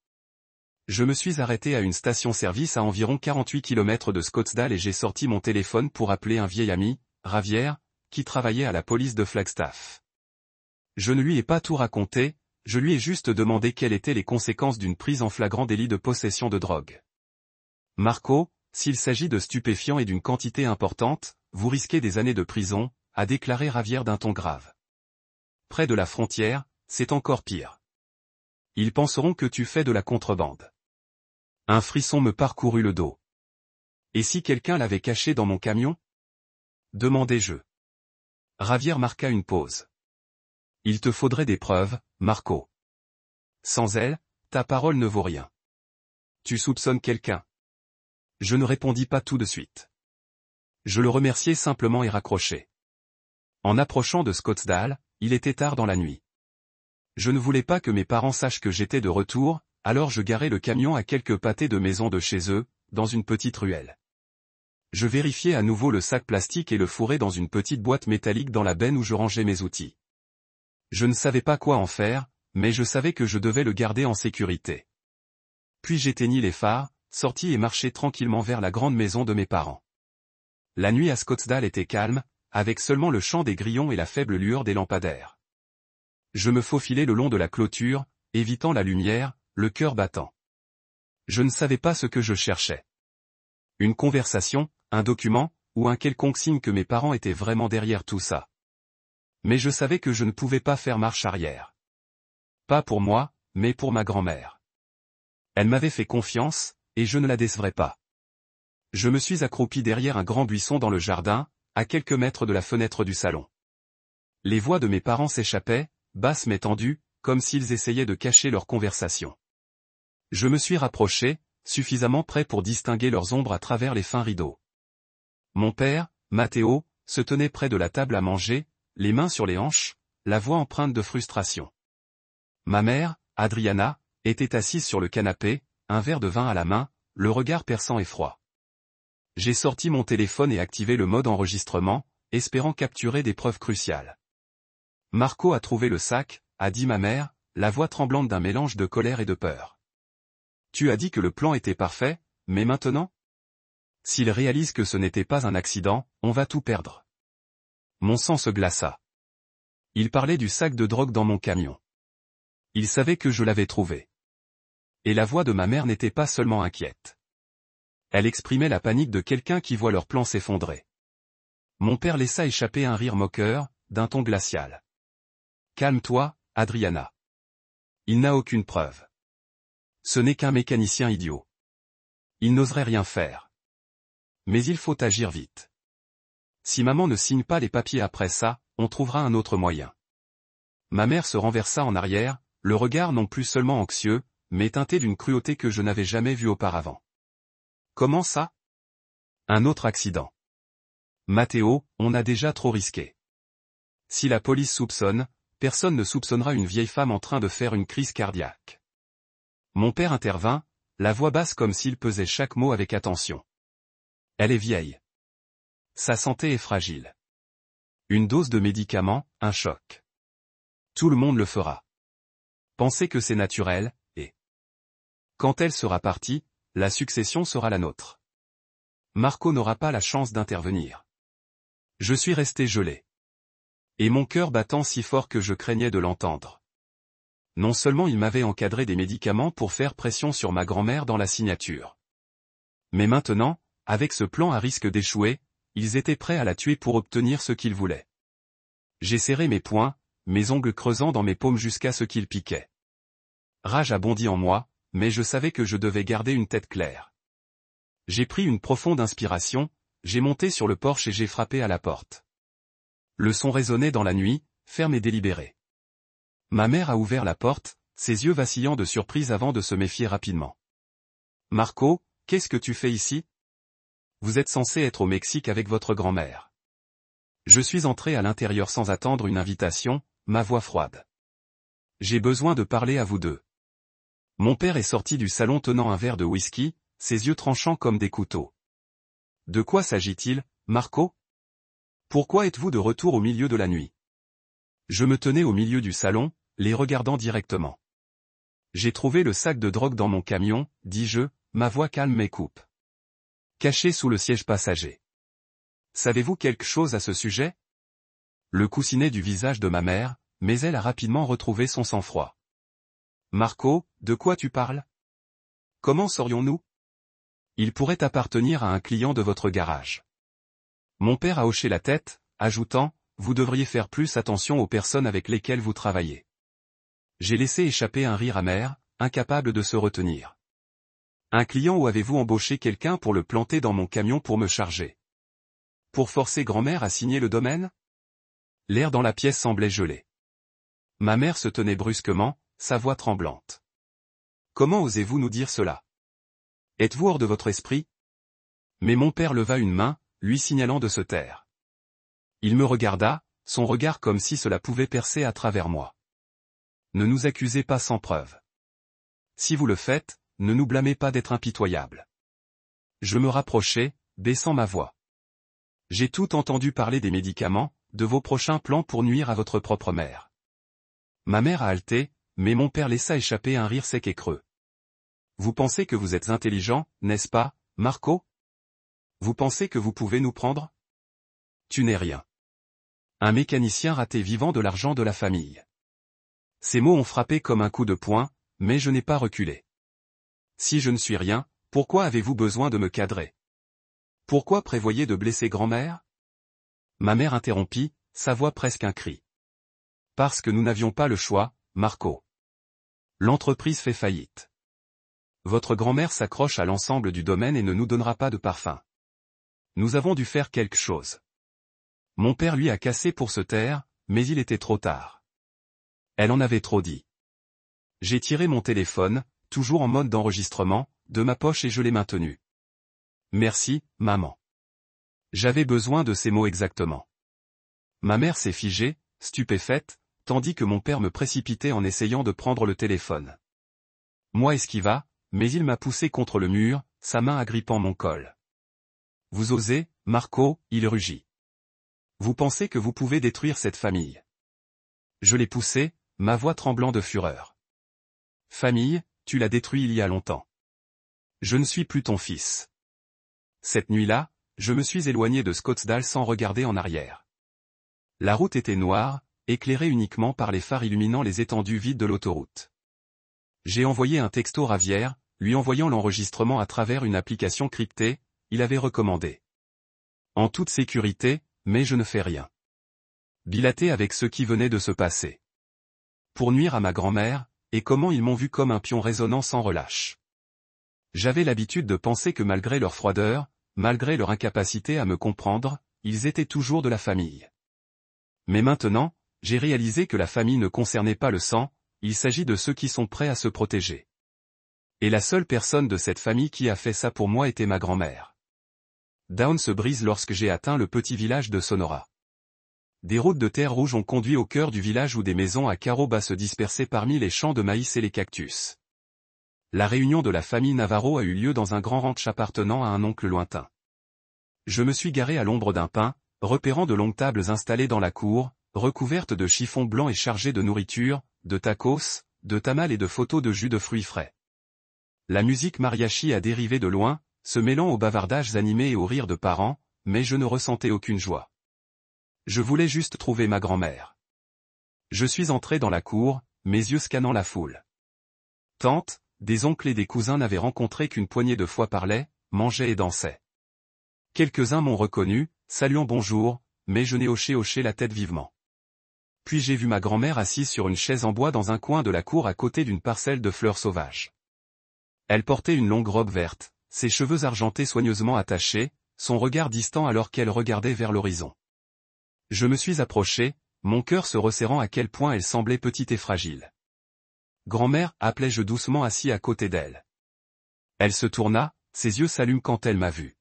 Je me suis arrêté à une station-service à environ 48 km de Scottsdale et j'ai sorti mon téléphone pour appeler un vieil ami, Javier, qui travaillait à la police de Flagstaff. Je ne lui ai pas tout raconté, je lui ai juste demandé quelles étaient les conséquences d'une prise en flagrant délit de possession de drogue. Marco, s'il s'agit de stupéfiants et d'une quantité importante, vous risquez des années de prison, a déclaré Javier d'un ton grave. Près de la frontière, c'est encore pire. Ils penseront que tu fais de la contrebande. Un frisson me parcourut le dos. Et si quelqu'un l'avait caché dans mon camion? Demandai-je. Javier marqua une pause. Il te faudrait des preuves, Marco. Sans elles, ta parole ne vaut rien. Tu soupçonnes quelqu'un? Je ne répondis pas tout de suite. Je le remerciai simplement et raccrochai. En approchant de Scottsdale, il était tard dans la nuit. Je ne voulais pas que mes parents sachent que j'étais de retour, alors je garai le camion à quelques pâtés de maison de chez eux, dans une petite ruelle. Je vérifiai à nouveau le sac plastique et le fourrai dans une petite boîte métallique dans la benne où je rangeais mes outils. Je ne savais pas quoi en faire, mais je savais que je devais le garder en sécurité. Puis j'éteignis les phares, sortis et marchai tranquillement vers la grande maison de mes parents. La nuit à Scottsdale était calme, avec seulement le chant des grillons et la faible lueur des lampadaires. Je me faufilai le long de la clôture, évitant la lumière, le cœur battant. Je ne savais pas ce que je cherchais. Une conversation, un document, ou un quelconque signe que mes parents étaient vraiment derrière tout ça. Mais je savais que je ne pouvais pas faire marche arrière. Pas pour moi, mais pour ma grand-mère. Elle m'avait fait confiance, et je ne la décevrais pas. Je me suis accroupi derrière un grand buisson dans le jardin, à quelques mètres de la fenêtre du salon. Les voix de mes parents s'échappaient, basses mais tendues, comme s'ils essayaient de cacher leur conversation. Je me suis rapproché, suffisamment près pour distinguer leurs ombres à travers les fins rideaux. Mon père, Matteo, se tenait près de la table à manger, les mains sur les hanches, la voix empreinte de frustration. Ma mère, Adriana, était assise sur le canapé, un verre de vin à la main, le regard perçant et froid. J'ai sorti mon téléphone et activé le mode enregistrement, espérant capturer des preuves cruciales. Marco a trouvé le sac, a dit ma mère, la voix tremblante d'un mélange de colère et de peur. Tu as dit que le plan était parfait, mais maintenant? S'il réalise que ce n'était pas un accident, on va tout perdre. Mon sang se glaça. Il parlait du sac de drogue dans mon camion. Il savait que je l'avais trouvé. Et la voix de ma mère n'était pas seulement inquiète. Elle exprimait la panique de quelqu'un qui voit leur plan s'effondrer. Mon père laissa échapper un rire moqueur, d'un ton glacial. Calme-toi, Adriana. Il n'a aucune preuve. Ce n'est qu'un mécanicien idiot. Il n'oserait rien faire. Mais il faut agir vite. Si maman ne signe pas les papiers après ça, on trouvera un autre moyen. Ma mère se renversa en arrière, le regard non plus seulement anxieux, mais teinté d'une cruauté que je n'avais jamais vue auparavant. Comment ça? Un autre accident. Matteo, on a déjà trop risqué. Si la police soupçonne, personne ne soupçonnera une vieille femme en train de faire une crise cardiaque. Mon père intervint, la voix basse comme s'il pesait chaque mot avec attention. Elle est vieille. Sa santé est fragile. Une dose de médicaments, un choc. Tout le monde le fera. Pensez que c'est naturel, et quand elle sera partie, la succession sera la nôtre. Marco n'aura pas la chance d'intervenir. Je suis resté gelé. Et mon cœur battant si fort que je craignais de l'entendre. Non seulement il m'avait encadré des médicaments pour faire pression sur ma grand-mère dans la signature. Mais maintenant, avec ce plan à risque d'échouer, ils étaient prêts à la tuer pour obtenir ce qu'ils voulaient. J'ai serré mes poings, mes ongles creusant dans mes paumes jusqu'à ce qu'ils piquaient. Rage a bondi en moi, mais je savais que je devais garder une tête claire. J'ai pris une profonde inspiration, j'ai monté sur le porche et j'ai frappé à la porte. Le son résonnait dans la nuit, ferme et délibéré. Ma mère a ouvert la porte, ses yeux vacillant de surprise avant de se méfier rapidement. « Marco, qu'est-ce que tu fais ici? Vous êtes censé être au Mexique avec votre grand-mère. » Je suis entré à l'intérieur sans attendre une invitation, ma voix froide. J'ai besoin de parler à vous deux. Mon père est sorti du salon tenant un verre de whisky, ses yeux tranchants comme des couteaux. De quoi s'agit-il, Marco? Pourquoi êtes-vous de retour au milieu de la nuit? Je me tenais au milieu du salon, les regardant directement. J'ai trouvé le sac de drogue dans mon camion, dis-je, ma voix calme mais coupe. Caché sous le siège passager. Savez-vous quelque chose à ce sujet? Le coussinet du visage de ma mère, mais elle a rapidement retrouvé son sang-froid. Marco, de quoi tu parles? Comment saurions-nous? Il pourrait appartenir à un client de votre garage. Mon père a hoché la tête, ajoutant, vous devriez faire plus attention aux personnes avec lesquelles vous travaillez. J'ai laissé échapper un rire amer, incapable de se retenir. Un client ou avez-vous embauché quelqu'un pour le planter dans mon camion pour me charger? Pour forcer grand-mère à signer le domaine? L'air dans la pièce semblait gelé. Ma mère se tenait brusquement, sa voix tremblante. Comment osez-vous nous dire cela? Êtes-vous hors de votre esprit? Mais mon père leva une main, lui signalant de se taire. Il me regarda, son regard comme si cela pouvait percer à travers moi. Ne nous accusez pas sans preuve. Si vous le faites, ne nous blâmez pas d'être impitoyables. Je me rapprochai, baissant ma voix. J'ai tout entendu parler des médicaments, de vos prochains plans pour nuire à votre propre mère. Ma mère a halté, mais mon père laissa échapper un rire sec et creux. Vous pensez que vous êtes intelligent, n'est-ce pas, Marco? Vous pensez que vous pouvez nous prendre? Tu n'es rien. Un mécanicien raté vivant de l'argent de la famille. Ces mots ont frappé comme un coup de poing, mais je n'ai pas reculé. Si je ne suis rien, pourquoi avez-vous besoin de me cadrer? Pourquoi prévoyez de blesser grand-mère? Ma mère interrompit, sa voix presque un cri. Parce que nous n'avions pas le choix, Marco. L'entreprise fait faillite. Votre grand-mère s'accroche à l'ensemble du domaine et ne nous donnera pas de parfum. Nous avons dû faire quelque chose. Mon père lui a cassé pour se taire, mais il était trop tard. Elle en avait trop dit. J'ai tiré mon téléphone, toujours en mode d'enregistrement, de ma poche et je l'ai maintenu. Merci, maman. J'avais besoin de ces mots exactement. Ma mère s'est figée, stupéfaite, tandis que mon père me précipitait en essayant de prendre le téléphone. Moi esquiva, mais il m'a poussé contre le mur, sa main agrippant mon col. Vous osez, Marco, il rugit. Vous pensez que vous pouvez détruire cette famille? Je l'ai poussé, ma voix tremblant de fureur. Famille, tu l'as détruit il y a longtemps. Je ne suis plus ton fils. Cette nuit-là, je me suis éloigné de Scottsdale sans regarder en arrière. La route était noire, éclairée uniquement par les phares illuminant les étendues vides de l'autoroute. J'ai envoyé un texto Ravière, lui envoyant l'enregistrement à travers une application cryptée, il avait recommandé. En toute sécurité, mais je ne fais rien. Dilaté avec ce qui venait de se passer. Pour nuire à ma grand-mère, et comment ils m'ont vu comme un pion résonnant sans relâche. J'avais l'habitude de penser que malgré leur froideur, malgré leur incapacité à me comprendre, ils étaient toujours de la famille. Mais maintenant, j'ai réalisé que la famille ne concernait pas le sang, il s'agit de ceux qui sont prêts à se protéger. Et la seule personne de cette famille qui a fait ça pour moi était ma grand-mère. Down se brise lorsque j'ai atteint le petit village de Sonora. Des routes de terre rouge ont conduit au cœur du village où des maisons à carreaux bas se dispersaient parmi les champs de maïs et les cactus. La réunion de la famille Navarro a eu lieu dans un grand ranch appartenant à un oncle lointain. Je me suis garé à l'ombre d'un pin, repérant de longues tables installées dans la cour, recouvertes de chiffons blancs et chargées de nourriture, de tacos, de tamales et de photos de jus de fruits frais. La musique mariachi a dérivé de loin, se mêlant aux bavardages animés et aux rires de parents, mais je ne ressentais aucune joie. Je voulais juste trouver ma grand-mère. Je suis entré dans la cour, mes yeux scannant la foule. Tantes, des oncles et des cousins n'avaient rencontré qu'une poignée de fois parlaient, mangeaient et dansaient. Quelques-uns m'ont reconnu, saluant bonjour, mais je n'ai hoché la tête vivement. Puis j'ai vu ma grand-mère assise sur une chaise en bois dans un coin de la cour à côté d'une parcelle de fleurs sauvages. Elle portait une longue robe verte, ses cheveux argentés soigneusement attachés, son regard distant alors qu'elle regardait vers l'horizon. Je me suis approché, mon cœur se resserrant à quel point elle semblait petite et fragile. Grand-mère, appelai-je doucement assis à côté d'elle. Elle se tourna, ses yeux s'allument quand elle m'a vu.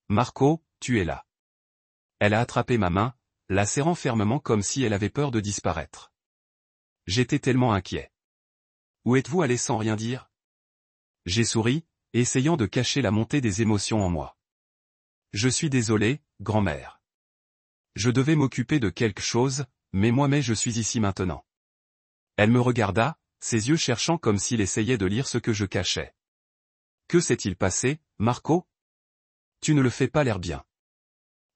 Marco, tu es là. Elle a attrapé ma main, la serrant fermement comme si elle avait peur de disparaître. J'étais tellement inquiet. Où êtes-vous allé sans rien dire? J'ai souri, essayant de cacher la montée des émotions en moi. Je suis désolé, grand-mère. Je devais m'occuper de quelque chose, mais je suis ici maintenant. Elle me regarda, ses yeux cherchant comme s'il essayait de lire ce que je cachais. Que s'est-il passé, Marco? Tu ne le fais pas l'air bien.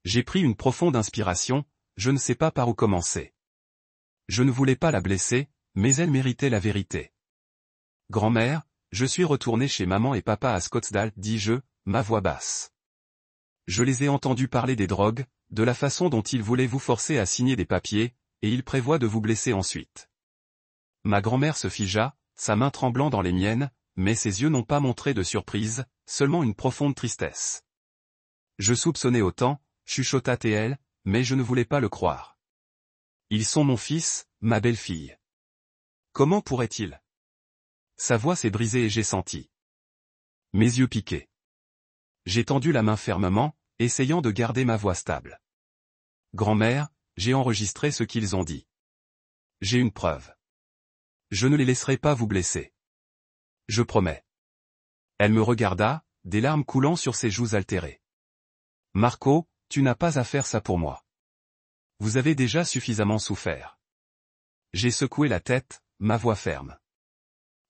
J'ai pris une profonde inspiration, je ne sais pas par où commencer. Je ne voulais pas la blesser, mais elle méritait la vérité. Grand-mère, je suis retourné chez maman et papa à Scottsdale, dis-je, ma voix basse. Je les ai entendus parler des drogues, de la façon dont ils voulaient vous forcer à signer des papiers, et ils prévoient de vous blesser ensuite. Ma grand-mère se figea, sa main tremblant dans les miennes, mais ses yeux n'ont pas montré de surprise, seulement une profonde tristesse. Je soupçonnais autant, chuchota-t-elle, mais je ne voulais pas le croire. Ils sont mon fils, ma belle-fille. Comment pourrait-il? Sa voix s'est brisée et j'ai senti mes yeux piqués. J'ai tendu la main fermement, essayant de garder ma voix stable. Grand-mère, j'ai enregistré ce qu'ils ont dit. J'ai une preuve. Je ne les laisserai pas vous blesser. Je promets. Elle me regarda, des larmes coulant sur ses joues altérées. Marco, tu n'as pas à faire ça pour moi. Vous avez déjà suffisamment souffert. J'ai secoué la tête, ma voix ferme.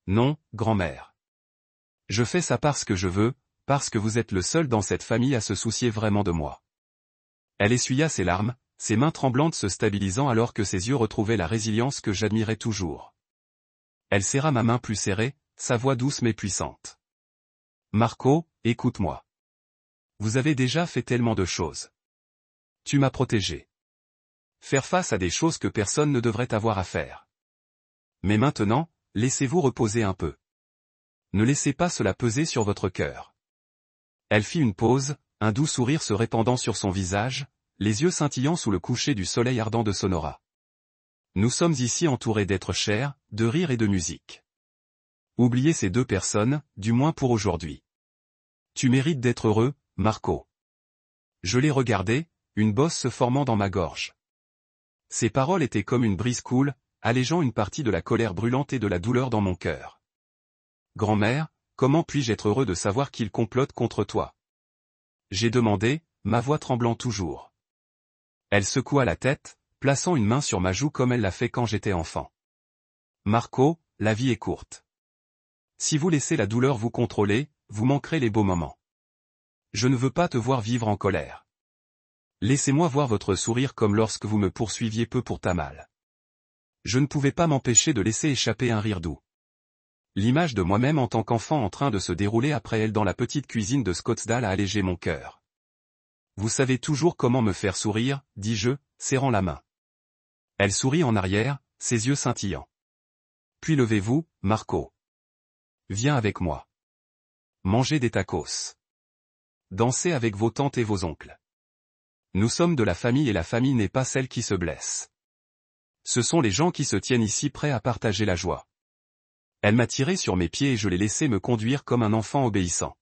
Non, grand-mère. Je fais ça parce que je veux, parce que vous êtes le seul dans cette famille à se soucier vraiment de moi. Elle essuya ses larmes, ses mains tremblantes se stabilisant alors que ses yeux retrouvaient la résilience que j'admirais toujours. Elle serra ma main plus serrée, sa voix douce mais puissante. Marco, écoute-moi. Vous avez déjà fait tellement de choses. Tu m'as protégé. Faire face à des choses que personne ne devrait avoir à faire. Mais maintenant, laissez-vous reposer un peu. Ne laissez pas cela peser sur votre cœur. Elle fit une pause, un doux sourire se répandant sur son visage, les yeux scintillant sous le coucher du soleil ardent de Sonora. Nous sommes ici entourés d'êtres chers, de rire et de musique. Oubliez ces deux personnes, du moins pour aujourd'hui. Tu mérites d'être heureux, Marco. Je l'ai regardé, une bosse se formant dans ma gorge. Ses paroles étaient comme une brise cool, allégeant une partie de la colère brûlante et de la douleur dans mon cœur. Grand-mère, comment puis-je être heureux de savoir qu'il complote contre toi? J'ai demandé, ma voix tremblant toujours. Elle secoua la tête, plaçant une main sur ma joue comme elle l'a fait quand j'étais enfant. Marco, la vie est courte. Si vous laissez la douleur vous contrôler, vous manquerez les beaux moments. Je ne veux pas te voir vivre en colère. Laissez-moi voir votre sourire comme lorsque vous me poursuiviez peu pour ta mal. Je ne pouvais pas m'empêcher de laisser échapper un rire doux. L'image de moi-même en tant qu'enfant en train de se dérouler après elle dans la petite cuisine de Scottsdale a allégé mon cœur. Vous savez toujours comment me faire sourire, dis-je, serrant la main. Elle sourit en arrière, ses yeux scintillants. Puis levez-vous, Marco. Viens avec moi. Mangez des tacos. Dansez avec vos tantes et vos oncles. Nous sommes de la famille et la famille n'est pas celle qui se blesse. Ce sont les gens qui se tiennent ici prêts à partager la joie. Elle m'a tiré sur mes pieds et je l'ai laissé me conduire comme un enfant obéissant.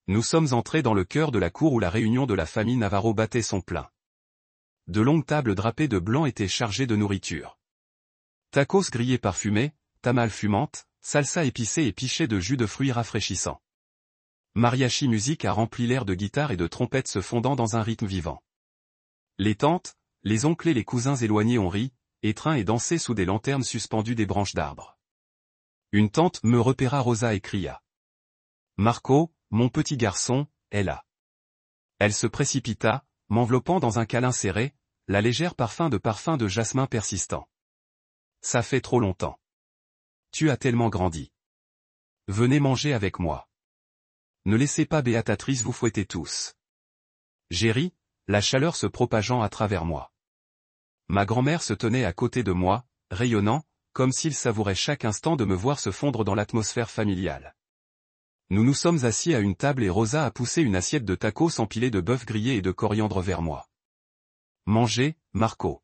Nous sommes entrés dans le cœur de la cour où la réunion de la famille Navarro battait son plein. De longues tables drapées de blanc étaient chargées de nourriture. Tacos grillés parfumés, tamales fumantes, salsa épicée et pichets de jus de fruits rafraîchissants. Mariachi musique a rempli l'air de guitare et de trompettes se fondant dans un rythme vivant. Les tantes, les oncles et les cousins éloignés ont ri, étreints et dansé sous des lanternes suspendues des branches d'arbres. Une tante me repéra Rosa et cria. Marco, mon petit garçon, est là. Elle se précipita, m'enveloppant dans un câlin serré, la légère parfum de jasmin persistant. Ça fait trop longtemps. Tu as tellement grandi. Venez manger avec moi. Ne laissez pas Béatatrice vous fouetter tous. J'ai ri, la chaleur se propageant à travers moi. Ma grand-mère se tenait à côté de moi, rayonnant, comme s'il savourait chaque instant de me voir se fondre dans l'atmosphère familiale. Nous nous sommes assis à une table et Rosa a poussé une assiette de tacos empilée de bœuf grillé et de coriandre vers moi. Mangez, Marco.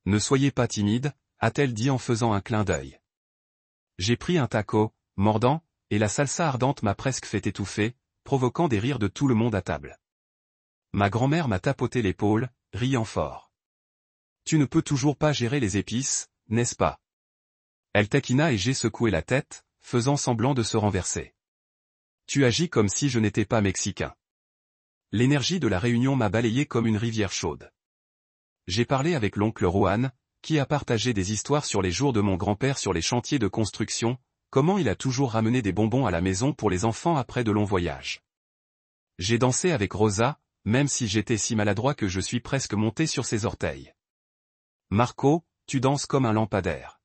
Ne soyez pas timide, a-t-elle dit en faisant un clin d'œil. J'ai pris un taco, mordant, et la salsa ardente m'a presque fait étouffer, provoquant des rires de tout le monde à table. Ma grand-mère m'a tapoté l'épaule, riant fort. Tu ne peux toujours pas gérer les épices, n'est-ce pas? Elle taquina et j'ai secoué la tête, faisant semblant de se renverser. Tu agis comme si je n'étais pas mexicain. L'énergie de la réunion m'a balayé comme une rivière chaude. J'ai parlé avec l'oncle Rohan, qui a partagé des histoires sur les jours de mon grand-père sur les chantiers de construction, comment il a toujours ramené des bonbons à la maison pour les enfants après de longs voyages. J'ai dansé avec Rosa, même si j'étais si maladroit que je suis presque monté sur ses orteils. Marco, tu danses comme un lampadaire.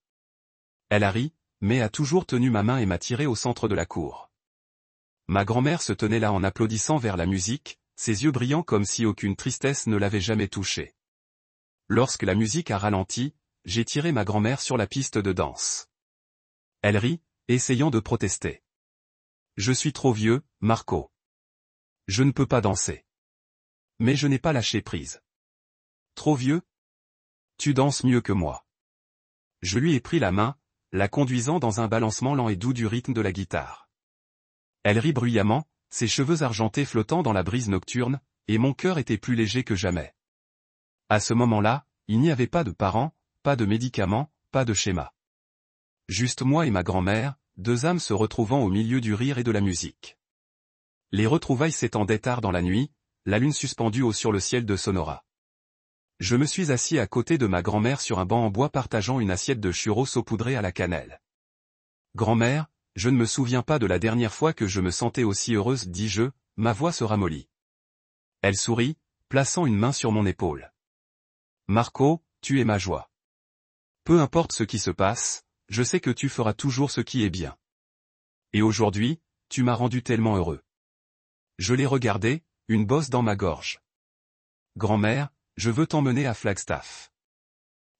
Elle a ri, mais a toujours tenu ma main et m'a tiré au centre de la cour. Ma grand-mère se tenait là en applaudissant vers la musique, ses yeux brillants comme si aucune tristesse ne l'avait jamais touchée. Lorsque la musique a ralenti, j'ai tiré ma grand-mère sur la piste de danse. Elle rit, essayant de protester. Je suis trop vieux, Marco. Je ne peux pas danser. Mais je n'ai pas lâché prise. Trop vieux? Tu danses mieux que moi. Je lui ai pris la main, la conduisant dans un balancement lent et doux du rythme de la guitare. Elle rit bruyamment, ses cheveux argentés flottant dans la brise nocturne, et mon cœur était plus léger que jamais. À ce moment-là, il n'y avait pas de parents, pas de médicaments, pas de schéma. Juste moi et ma grand-mère, deux âmes se retrouvant au milieu du rire et de la musique. Les retrouvailles s'étendaient tard dans la nuit, la lune suspendue haut sur le ciel de Sonora. Je me suis assis à côté de ma grand-mère sur un banc en bois partageant une assiette de churros saupoudrés à la cannelle. Grand-mère, je ne me souviens pas de la dernière fois que je me sentais aussi heureuse, dis-je, ma voix se ramollit. Elle sourit, plaçant une main sur mon épaule. Marco, tu es ma joie. Peu importe ce qui se passe, je sais que tu feras toujours ce qui est bien. Et aujourd'hui, tu m'as rendu tellement heureux. Je l'ai regardé, une bosse dans ma gorge. Grand-mère, je veux t'emmener à Flagstaff.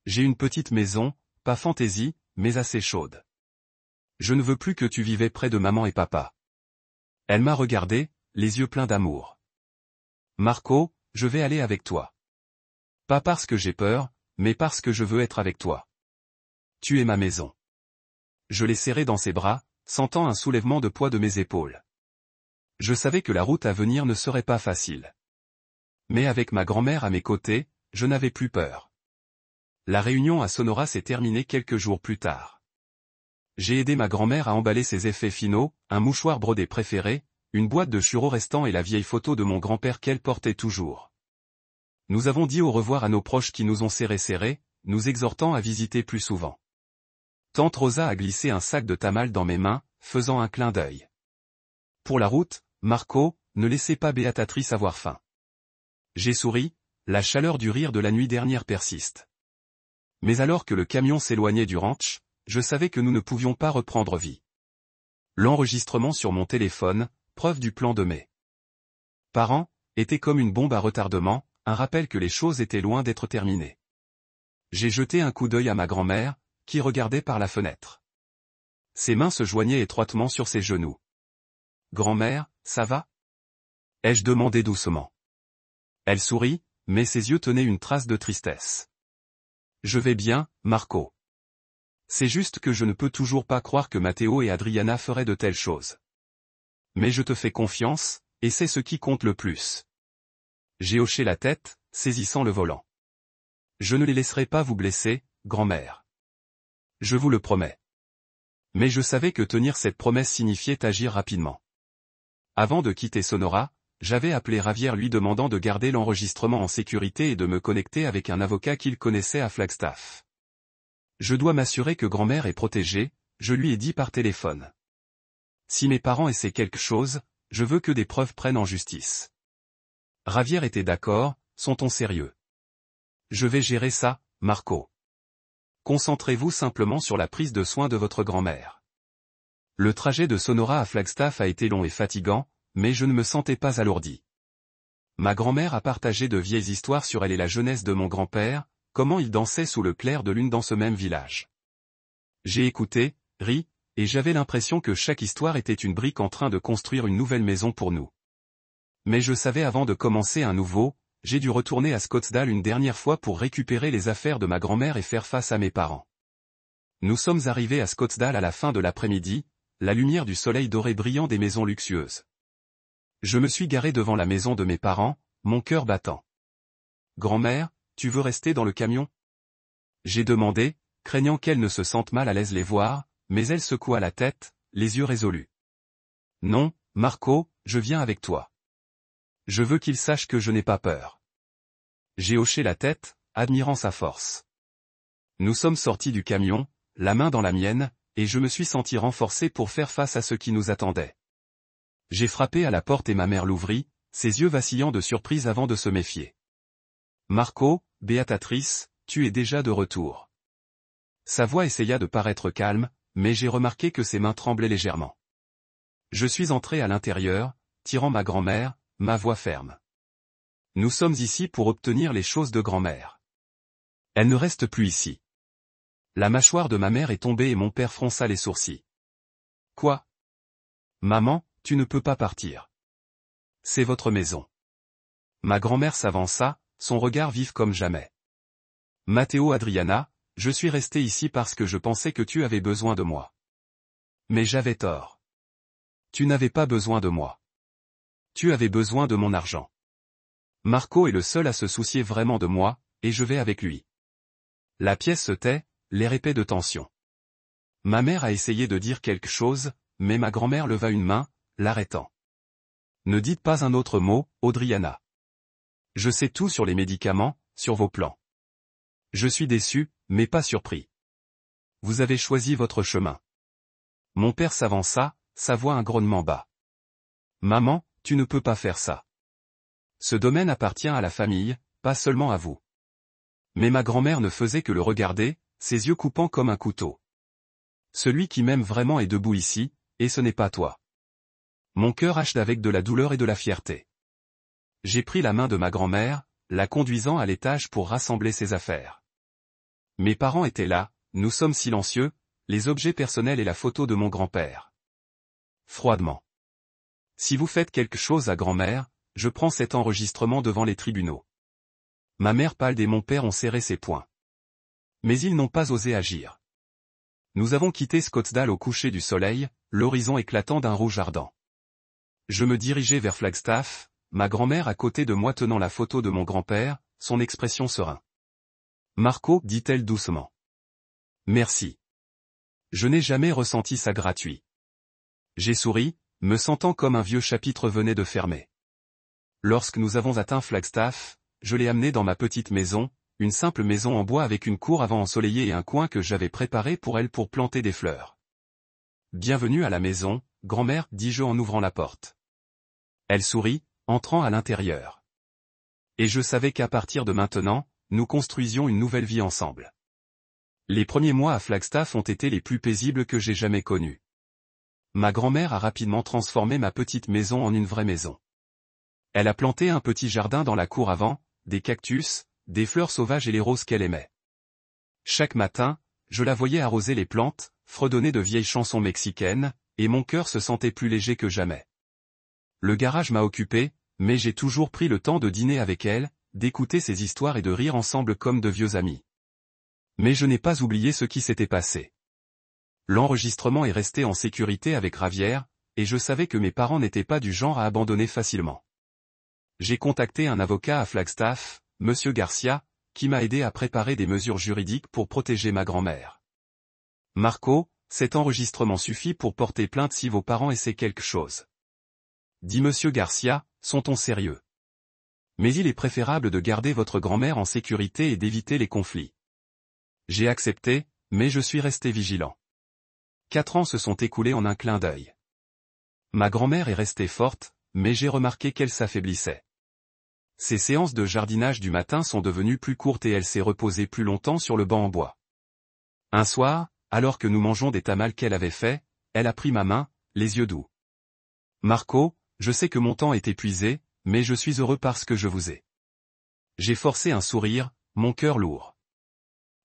J'ai une petite maison, pas fantaisie, mais assez chaude. Je ne veux plus que tu vivais près de maman et papa. Elle m'a regardé, les yeux pleins d'amour. Marco, je vais aller avec toi. Pas parce que j'ai peur, mais parce que je veux être avec toi. Tu es ma maison. Je l'ai serré dans ses bras, sentant un soulèvement de poids de mes épaules. Je savais que la route à venir ne serait pas facile. Mais avec ma grand-mère à mes côtés, je n'avais plus peur. La réunion à Sonora s'est terminée quelques jours plus tard. J'ai aidé ma grand-mère à emballer ses effets finaux, un mouchoir brodé préféré, une boîte de churros restants et la vieille photo de mon grand-père qu'elle portait toujours. Nous avons dit au revoir à nos proches qui nous ont serrés, nous exhortant à visiter plus souvent. Tante Rosa a glissé un sac de tamal dans mes mains, faisant un clin d'œil. Pour la route, Marco, ne laissez pas Béatatrice avoir faim. J'ai souri, la chaleur du rire de la nuit dernière persiste. Mais alors que le camion s'éloignait du ranch, je savais que nous ne pouvions pas reprendre vie. L'enregistrement sur mon téléphone, preuve du plan de mes parents, était comme une bombe à retardement, un rappel que les choses étaient loin d'être terminées. J'ai jeté un coup d'œil à ma grand-mère, qui regardait par la fenêtre. Ses mains se joignaient étroitement sur ses genoux. Grand-mère, ça va? Ai-je demandé doucement. Elle sourit, mais ses yeux tenaient une trace de tristesse. Je vais bien, Marco. C'est juste que je ne peux toujours pas croire que Matteo et Adriana feraient de telles choses. Mais je te fais confiance, et c'est ce qui compte le plus. J'ai hoché la tête, saisissant le volant. Je ne les laisserai pas vous blesser, grand-mère. Je vous le promets. Mais je savais que tenir cette promesse signifiait agir rapidement. Avant de quitter Sonora, j'avais appelé Javier lui demandant de garder l'enregistrement en sécurité et de me connecter avec un avocat qu'il connaissait à Flagstaff. Je dois m'assurer que grand-mère est protégée, je lui ai dit par téléphone. Si mes parents essaient quelque chose, je veux que des preuves prennent en justice. Javier était d'accord, sont-on sérieux? Je vais gérer ça, Marco. Concentrez-vous simplement sur la prise de soin de votre grand-mère. Le trajet de Sonora à Flagstaff a été long et fatigant, mais je ne me sentais pas alourdi. Ma grand-mère a partagé de vieilles histoires sur elle et la jeunesse de mon grand-père, comment il dansait sous le clair de lune dans ce même village. J'ai écouté, ri, et j'avais l'impression que chaque histoire était une brique en train de construire une nouvelle maison pour nous. Mais je savais avant de commencer un nouveau, j'ai dû retourner à Scottsdale une dernière fois pour récupérer les affaires de ma grand-mère et faire face à mes parents. Nous sommes arrivés à Scottsdale à la fin de l'après-midi, la lumière du soleil doré brillant des maisons luxueuses. Je me suis garé devant la maison de mes parents, mon cœur battant. Grand-mère, tu veux rester dans le camion? J'ai demandé, craignant qu'elle ne se sente mal à l'aise les voir, mais elle secoua la tête, les yeux résolus. Non, Marco, je viens avec toi. Je veux qu'il sache que je n'ai pas peur. J'ai hoché la tête, admirant sa force. Nous sommes sortis du camion, la main dans la mienne, et je me suis senti renforcé pour faire face à ce qui nous attendait. J'ai frappé à la porte et ma mère l'ouvrit, ses yeux vacillants de surprise avant de se méfier. Marco, Béatatrice, tu es déjà de retour. Sa voix essaya de paraître calme, mais j'ai remarqué que ses mains tremblaient légèrement. Je suis entré à l'intérieur, tirant ma grand-mère, ma voix ferme. Nous sommes ici pour obtenir les choses de grand-mère. Elle ne reste plus ici. La mâchoire de ma mère est tombée et mon père fronça les sourcils. Quoi? Maman, tu ne peux pas partir. C'est votre maison. Ma grand-mère s'avança, son regard vif comme jamais. Matteo Adriana, je suis resté ici parce que je pensais que tu avais besoin de moi. Mais j'avais tort. Tu n'avais pas besoin de moi. Tu avais besoin de mon argent. Marco est le seul à se soucier vraiment de moi, et je vais avec lui. La pièce se tait, l'air épais de tension. Ma mère a essayé de dire quelque chose, mais ma grand-mère leva une main, l'arrêtant. Ne dites pas un autre mot, Adriana. Je sais tout sur les médicaments, sur vos plans. Je suis déçu, mais pas surpris. Vous avez choisi votre chemin. Mon père s'avança, sa voix un grognement bas. Maman, tu ne peux pas faire ça. Ce domaine appartient à la famille, pas seulement à vous. Mais ma grand-mère ne faisait que le regarder, ses yeux coupants comme un couteau. Celui qui m'aime vraiment est debout ici, et ce n'est pas toi. Mon cœur hache avec de la douleur et de la fierté. J'ai pris la main de ma grand-mère, la conduisant à l'étage pour rassembler ses affaires. Mes parents étaient là, nous sommes silencieux, les objets personnels et la photo de mon grand-père. Froidement. Si vous faites quelque chose à grand-mère, je prends cet enregistrement devant les tribunaux. Ma mère pâle et mon père ont serré ses poings. Mais ils n'ont pas osé agir. Nous avons quitté Scottsdale au coucher du soleil, l'horizon éclatant d'un rouge ardent. Je me dirigeais vers Flagstaff, ma grand-mère à côté de moi tenant la photo de mon grand-père, son expression sereine. Marco, dit-elle doucement. Merci. Je n'ai jamais ressenti ça gratuit. J'ai souri, me sentant comme un vieux chapitre venait de fermer. Lorsque nous avons atteint Flagstaff, je l'ai amené dans ma petite maison, une simple maison en bois avec une cour avant ensoleillée et un coin que j'avais préparé pour elle pour planter des fleurs. Bienvenue à la maison, grand-mère, dis-je en ouvrant la porte. Elle sourit, entrant à l'intérieur. Et je savais qu'à partir de maintenant, nous construisions une nouvelle vie ensemble. Les premiers mois à Flagstaff ont été les plus paisibles que j'ai jamais connus. Ma grand-mère a rapidement transformé ma petite maison en une vraie maison. Elle a planté un petit jardin dans la cour avant, des cactus, des fleurs sauvages et les roses qu'elle aimait. Chaque matin, je la voyais arroser les plantes, fredonner de vieilles chansons mexicaines, et mon cœur se sentait plus léger que jamais. Le garage m'a occupé, mais j'ai toujours pris le temps de dîner avec elle, d'écouter ses histoires et de rire ensemble comme de vieux amis. Mais je n'ai pas oublié ce qui s'était passé. L'enregistrement est resté en sécurité avec Ravière, et je savais que mes parents n'étaient pas du genre à abandonner facilement. J'ai contacté un avocat à Flagstaff, Monsieur Garcia, qui m'a aidé à préparer des mesures juridiques pour protéger ma grand-mère. Marco, cet enregistrement suffit pour porter plainte si vos parents essaient quelque chose. Dit Monsieur Garcia, sont-on sérieux? Mais il est préférable de garder votre grand-mère en sécurité et d'éviter les conflits. J'ai accepté, mais je suis resté vigilant. 4 ans se sont écoulés en un clin d'œil. Ma grand-mère est restée forte, mais j'ai remarqué qu'elle s'affaiblissait. Ses séances de jardinage du matin sont devenues plus courtes et elle s'est reposée plus longtemps sur le banc en bois. Un soir, alors que nous mangeons des tamales qu'elle avait fait, elle a pris ma main, les yeux doux. Marco, je sais que mon temps est épuisé, mais je suis heureux parce que je vous ai. J'ai forcé un sourire, mon cœur lourd.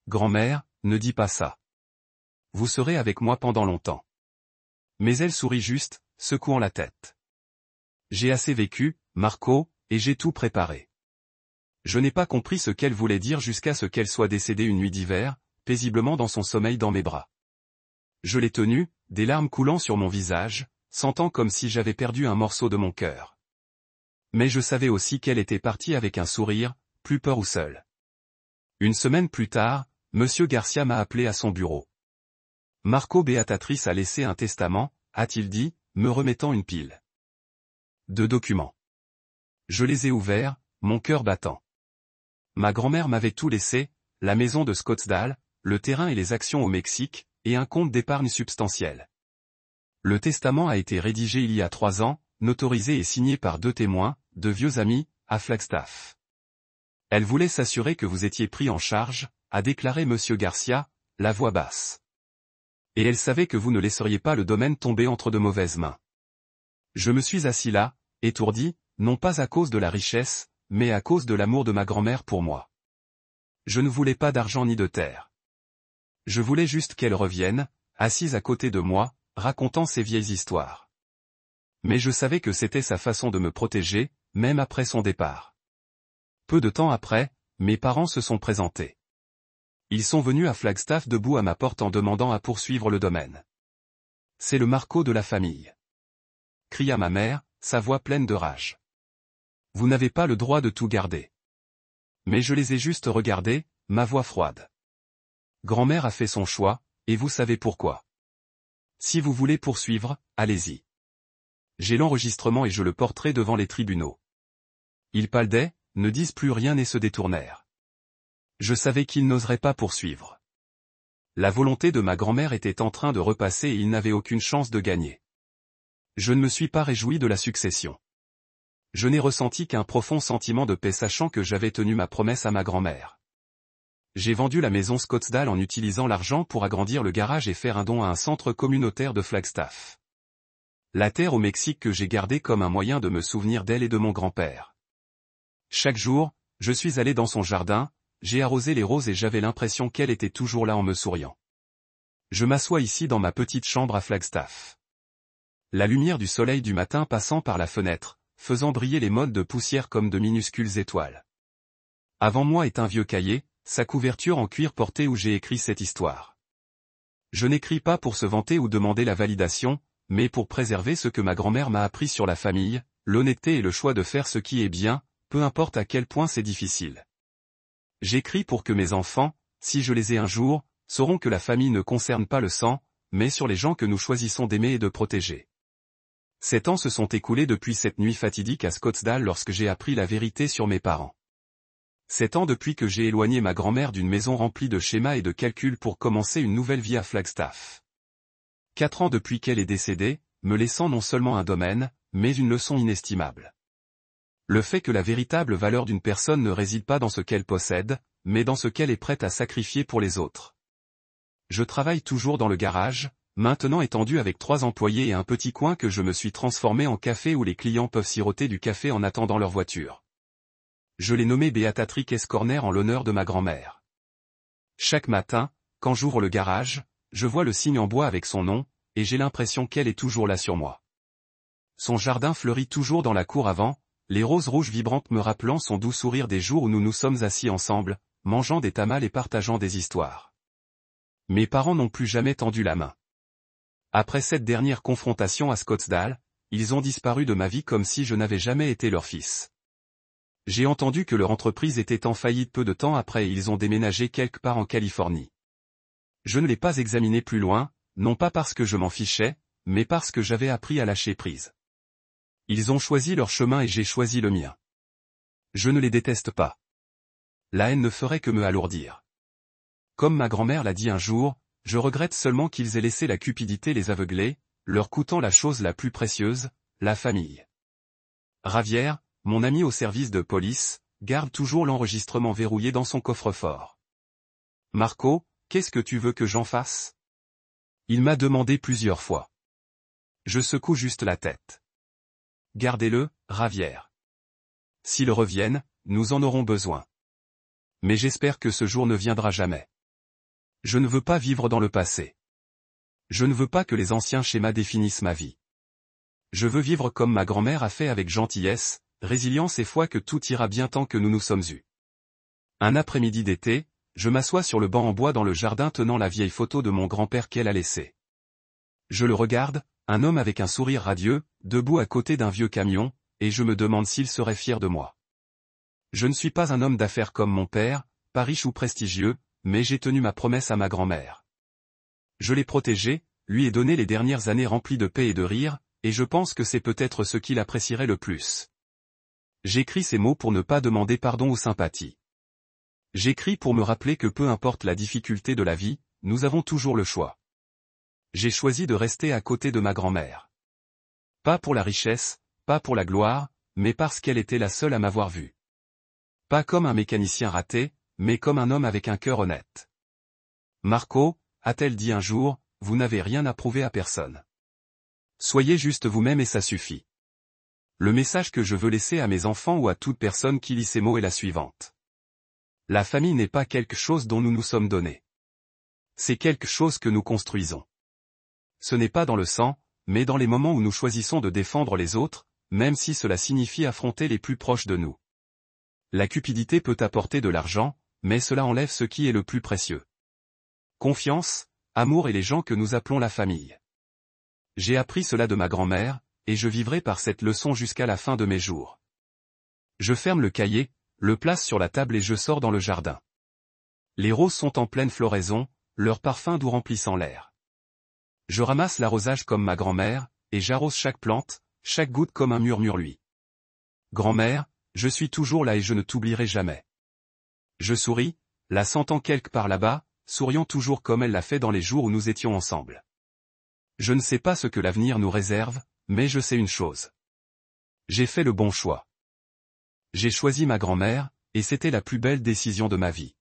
Grand-mère, ne dis pas ça. Vous serez avec moi pendant longtemps. Mais elle sourit juste, secouant la tête. J'ai assez vécu, Marco, et j'ai tout préparé. Je n'ai pas compris ce qu'elle voulait dire jusqu'à ce qu'elle soit décédée une nuit d'hiver, paisiblement dans son sommeil dans mes bras. Je l'ai tenue, des larmes coulant sur mon visage, sentant comme si j'avais perdu un morceau de mon cœur. Mais je savais aussi qu'elle était partie avec un sourire, plus peur ou seule. Une semaine plus tard, Monsieur Garcia m'a appelé à son bureau. Marco Beatatrice a laissé un testament, a-t-il dit, me remettant une pile de documents. Je les ai ouverts, mon cœur battant. Ma grand-mère m'avait tout laissé, la maison de Scottsdale, le terrain et les actions au Mexique, et un compte d'épargne substantiel. Le testament a été rédigé il y a 3 ans, notarisé et signé par 2 témoins, de vieux amis, à Flagstaff. Elle voulait s'assurer que vous étiez pris en charge, a déclaré Monsieur Garcia, la voix basse. Et elle savait que vous ne laisseriez pas le domaine tomber entre de mauvaises mains. Je me suis assis là, étourdi, non pas à cause de la richesse, mais à cause de l'amour de ma grand-mère pour moi. Je ne voulais pas d'argent ni de terre. Je voulais juste qu'elle revienne, assise à côté de moi, racontant ses vieilles histoires. Mais je savais que c'était sa façon de me protéger, même après son départ. Peu de temps après, mes parents se sont présentés. Ils sont venus à Flagstaff debout à ma porte en demandant à poursuivre le domaine. C'est le Marco de la famille. Cria ma mère, sa voix pleine de rage. Vous n'avez pas le droit de tout garder. Mais je les ai juste regardés, ma voix froide. Grand-mère a fait son choix, et vous savez pourquoi. Si vous voulez poursuivre, allez-y. J'ai l'enregistrement et je le porterai devant les tribunaux. Ils paldaient, ne disent plus rien et se détournèrent. Je savais qu'ils n'oseraient pas poursuivre. La volonté de ma grand-mère était en train de repasser et ils n'avaient aucune chance de gagner. Je ne me suis pas réjoui de la succession. Je n'ai ressenti qu'un profond sentiment de paix sachant que j'avais tenu ma promesse à ma grand-mère. J'ai vendu la maison Scottsdale en utilisant l'argent pour agrandir le garage et faire un don à un centre communautaire de Flagstaff. La terre au Mexique que j'ai gardée comme un moyen de me souvenir d'elle et de mon grand-père. Chaque jour, je suis allé dans son jardin, j'ai arrosé les roses et j'avais l'impression qu'elle était toujours là en me souriant. Je m'assois ici dans ma petite chambre à Flagstaff. La lumière du soleil du matin passant par la fenêtre, faisant briller les mottes de poussière comme de minuscules étoiles. Avant moi est un vieux cahier, sa couverture en cuir porté où j'ai écrit cette histoire. Je n'écris pas pour se vanter ou demander la validation, mais pour préserver ce que ma grand-mère m'a appris sur la famille, l'honnêteté et le choix de faire ce qui est bien, peu importe à quel point c'est difficile. J'écris pour que mes enfants, si je les ai un jour, sauront que la famille ne concerne pas le sang, mais sur les gens que nous choisissons d'aimer et de protéger. 7 ans se sont écoulés depuis cette nuit fatidique à Scottsdale lorsque j'ai appris la vérité sur mes parents. 7 ans depuis que j'ai éloigné ma grand-mère d'une maison remplie de schémas et de calculs pour commencer une nouvelle vie à Flagstaff. 4 ans depuis qu'elle est décédée, me laissant non seulement un domaine, mais une leçon inestimable. Le fait que la véritable valeur d'une personne ne réside pas dans ce qu'elle possède, mais dans ce qu'elle est prête à sacrifier pour les autres. Je travaille toujours dans le garage, maintenant étendu avec 3 employés et un petit coin que je me suis transformé en café où les clients peuvent siroter du café en attendant leur voiture. Je l'ai nommé Beatatrice Corner en l'honneur de ma grand-mère. Chaque matin, quand j'ouvre le garage, je vois le signe en bois avec son nom, et j'ai l'impression qu'elle est toujours là sur moi. Son jardin fleurit toujours dans la cour avant, les roses rouges vibrantes me rappelant son doux sourire des jours où nous nous sommes assis ensemble, mangeant des tamales et partageant des histoires. Mes parents n'ont plus jamais tendu la main. Après cette dernière confrontation à Scottsdale, ils ont disparu de ma vie comme si je n'avais jamais été leur fils. J'ai entendu que leur entreprise était en faillite peu de temps après et ils ont déménagé quelque part en Californie. Je ne l'ai pas examiné plus loin, non pas parce que je m'en fichais, mais parce que j'avais appris à lâcher prise. Ils ont choisi leur chemin et j'ai choisi le mien. Je ne les déteste pas. La haine ne ferait que me alourdir. Comme ma grand-mère l'a dit un jour, je regrette seulement qu'ils aient laissé la cupidité les aveugler, leur coûtant la chose la plus précieuse, la famille. Javier, mon ami au service de police, garde toujours l'enregistrement verrouillé dans son coffre-fort. Marco, qu'est-ce que tu veux que j'en fasse? Il m'a demandé plusieurs fois. Je secoue juste la tête. Gardez-le, Javier. S'ils reviennent, nous en aurons besoin. Mais j'espère que ce jour ne viendra jamais. Je ne veux pas vivre dans le passé. Je ne veux pas que les anciens schémas définissent ma vie. Je veux vivre comme ma grand-mère a fait avec gentillesse, résilience et foi que tout ira bien tant que nous nous sommes eus. Un après-midi d'été, je m'assois sur le banc en bois dans le jardin tenant la vieille photo de mon grand-père qu'elle a laissée. Je le regarde, un homme avec un sourire radieux, debout à côté d'un vieux camion, et je me demande s'il serait fier de moi. Je ne suis pas un homme d'affaires comme mon père, pas riche ou prestigieux, mais j'ai tenu ma promesse à ma grand-mère. Je l'ai protégé, lui ai donné les dernières années remplies de paix et de rire, et je pense que c'est peut-être ce qu'il apprécierait le plus. J'écris ces mots pour ne pas demander pardon ou sympathie. J'écris pour me rappeler que peu importe la difficulté de la vie, nous avons toujours le choix. J'ai choisi de rester à côté de ma grand-mère. Pas pour la richesse, pas pour la gloire, mais parce qu'elle était la seule à m'avoir vu. Pas comme un mécanicien raté, mais comme un homme avec un cœur honnête. Marco, a-t-elle dit un jour, vous n'avez rien à prouver à personne. Soyez juste vous-même et ça suffit. Le message que je veux laisser à mes enfants ou à toute personne qui lit ces mots est la suivante. La famille n'est pas quelque chose dont nous nous sommes donnés. C'est quelque chose que nous construisons. Ce n'est pas dans le sang, mais dans les moments où nous choisissons de défendre les autres, même si cela signifie affronter les plus proches de nous. La cupidité peut apporter de l'argent, mais cela enlève ce qui est le plus précieux. Confiance, amour et les gens que nous appelons la famille. J'ai appris cela de ma grand-mère, et je vivrai par cette leçon jusqu'à la fin de mes jours. Je ferme le cahier, le place sur la table et je sors dans le jardin. Les roses sont en pleine floraison, leur parfum doux remplissant l'air. Je ramasse l'arrosage comme ma grand-mère, et j'arrose chaque plante, chaque goutte comme un murmure lui. Grand-mère, je suis toujours là et je ne t'oublierai jamais. Je souris, la sentant quelque part là-bas, souriant toujours comme elle l'a fait dans les jours où nous étions ensemble. Je ne sais pas ce que l'avenir nous réserve, mais je sais une chose. J'ai fait le bon choix. J'ai choisi ma grand-mère, et c'était la plus belle décision de ma vie.